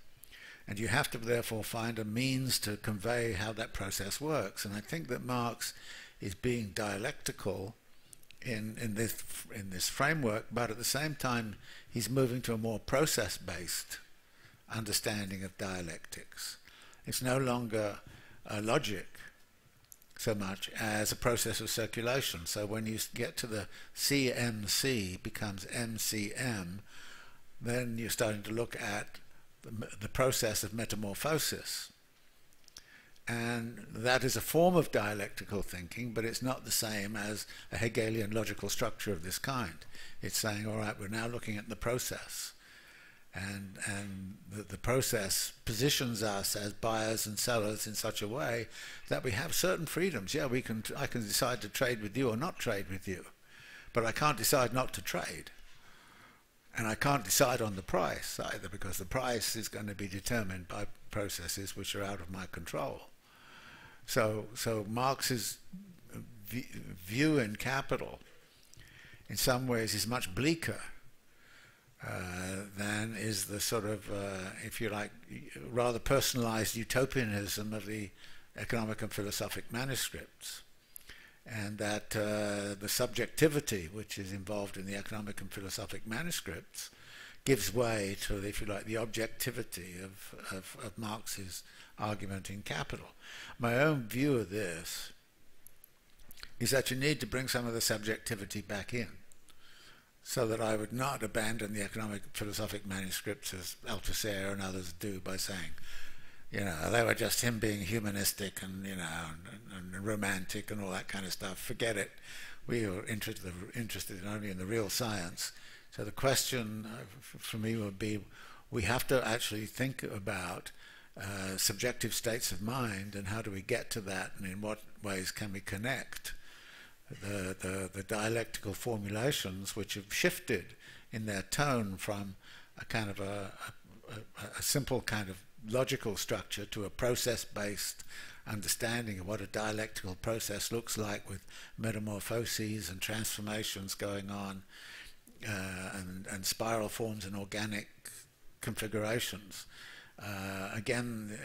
A: And you have to therefore find a means to convey how that process works. And I think that Marx is being dialectical in this framework, but at the same time he's moving to a more process-based understanding of dialectics. It's no longer a logic so much as a process of circulation. So when you get to the CMC becomes MCM, then you're starting to look at the process of metamorphosis. And that is a form of dialectical thinking, but it's not the same as a Hegelian logical structure of this kind. It's saying, all right, we're now looking at the process. And the process positions us as buyers and sellers in such a way that we have certain freedoms. Yeah, I can decide to trade with you or not trade with you, but I can't decide not to trade. And I can't decide on the price either, because the price is going to be determined by processes which are out of my control. So Marx's view in Capital in some ways is much bleaker than is the sort of, if you like, rather personalized utopianism of the economic and philosophic manuscripts. And that the subjectivity which is involved in the economic and philosophic manuscripts gives way to, if you like, the objectivity of Marx's argument in Capital. My own view of this is that you need to bring some of the subjectivity back in, so that I would not abandon the economic philosophic manuscripts as Althusser and others do by saying, they were just him being humanistic and, and romantic and all that kind of stuff. Forget it. We are interested only in the real science. So the question for me would be, we have to actually think about subjective states of mind, and how do we get to that, and in what ways can we connect the dialectical formulations which have shifted in their tone from a kind of a simple kind of logical structure to a process-based understanding of what a dialectical process looks like, with metamorphoses and transformations going on, and spiral forms and organic configurations. Again,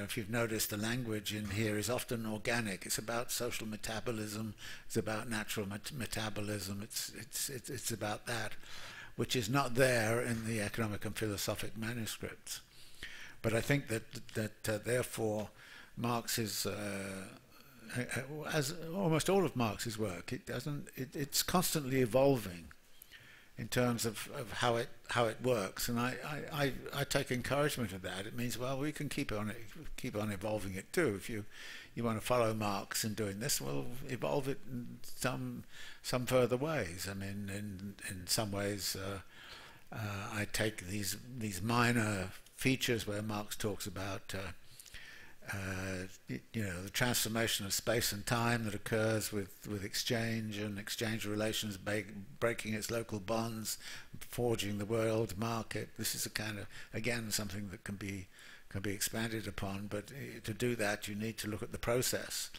A: if you've noticed, the language in here is often organic. It's about social metabolism. It's about natural metabolism. It's about that, which is not there in the economic and philosophic manuscripts. But I think that therefore Marx is, as almost all of Marx's work, it's constantly evolving in terms of how it works, and I take encouragement of that. It means, well, we can keep on evolving it too. If you want to follow Marx in doing this, well, evolve it in some further ways. I mean, in some ways, I take these minor features where Marx talks about the transformation of space and time that occurs with exchange, and exchange relations breaking its local bonds, forging the world market. This is a kind of, again, something that can be expanded upon, but to do that you need to look at the process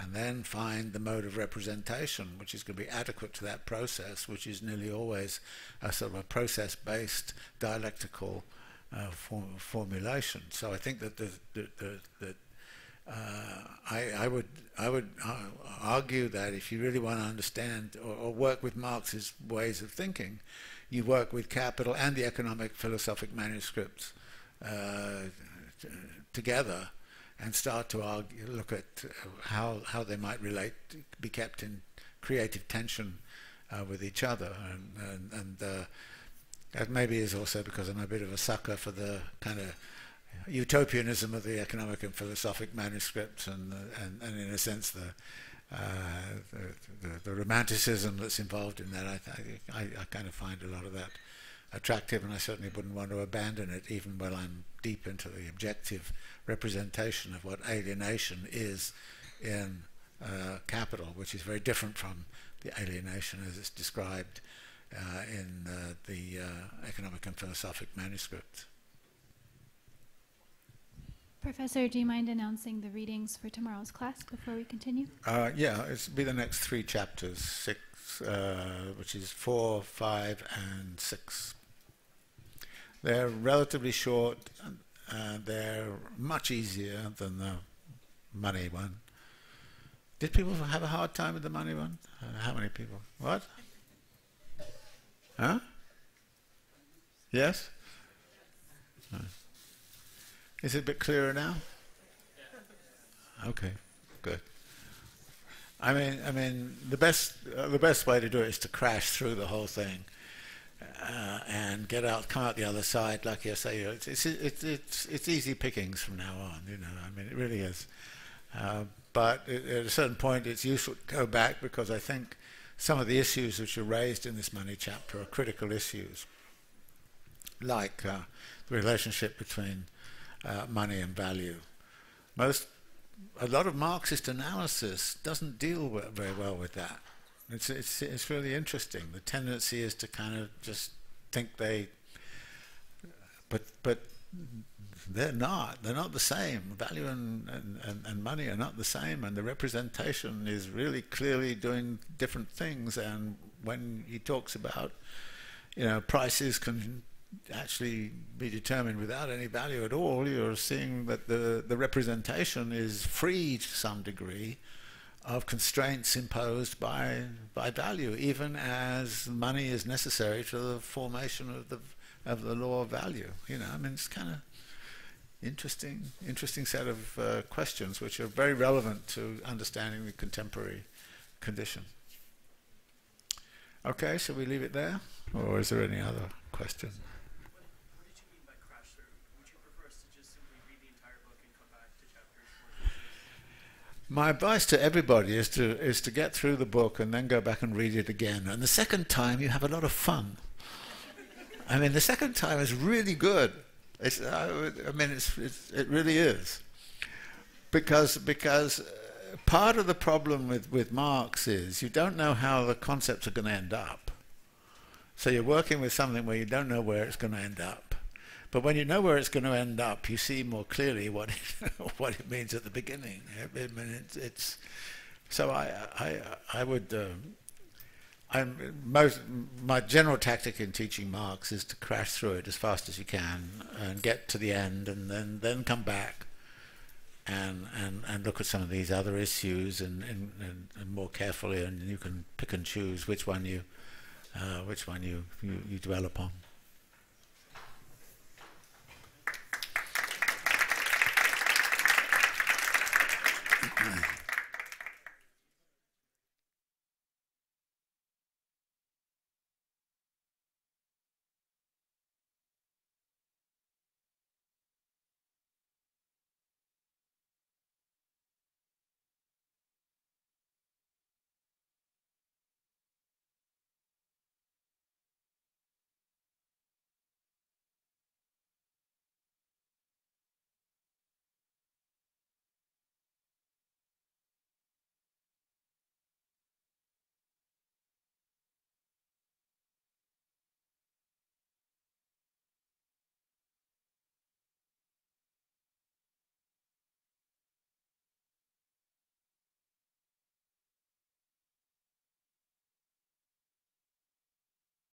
A: and then find the mode of representation which is going to be adequate to that process, which is nearly always a sort of a process-based dialectical formulation. So I think that I would argue that if you really want to understand or work with Marx's ways of thinking, you work with Capital and the economic philosophic manuscripts together and start to look at how they might relate, be kept in creative tension with each other, and that maybe is also because I'm a bit of a sucker for the kind of utopianism of the economic and philosophic manuscripts, and in a sense the romanticism that's involved in that. I kind of find a lot of that attractive, and I certainly wouldn't want to abandon it even when I'm deep into the objective representation of what alienation is in capital, which is very different from the alienation as it's described in the economic and philosophic manuscripts.
C: Professor, do you mind announcing the readings for tomorrow's class before we continue?
A: Yeah, it'll be the next 3 chapters, 6, which is 4, 5, and 6. They're relatively short, and they're much easier than the money one. Did people have a hard time with the money one? How many people? What? Huh? Yes? Is it a bit clearer now? Okay, good. I mean, the best way to do it is to crash through the whole thing and come out the other side, like you say. It's easy pickings from now on, you know. I mean, it really is. But at a certain point, it's useful to go back, because I think some of the issues which are raised in this money chapter are critical issues, like the relationship between money and value. A lot of Marxist analysis doesn't deal very well with that. It's really interesting. The tendency is to kind of just think but they're not the same. Value and money are not the same, and the representation is really clearly doing different things. And when he talks about, you know, prices can actually be determined without any value at all, you're seeing that the representation is free to some degree of constraints imposed by value, even as money is necessary to the formation of the law of value. You know, I mean, it's kind of interesting set of questions which are very relevant to understanding the contemporary condition. Okay, shall we leave it there, or is there any other question?
B: What did you mean by crash through? Would you prefer us to just simply read the entire book and come back to chapters 4 through 6?
A: My advice to everybody is to get through the book and then go back and read it again. And the second time, you have a lot of fun. I mean, the second time is really good. It really is, because part of the problem with Marx is you don't know how the concepts are going to end up. So you're working with something where you don't know where it's going to end up. But when you know where it's going to end up, you see more clearly what it means at the beginning. I mean, it's so I would. My general tactic in teaching Marx is to crash through it as fast as you can and get to the end, and then come back and look at some of these other issues and more carefully, and you can pick and choose which one you develop on.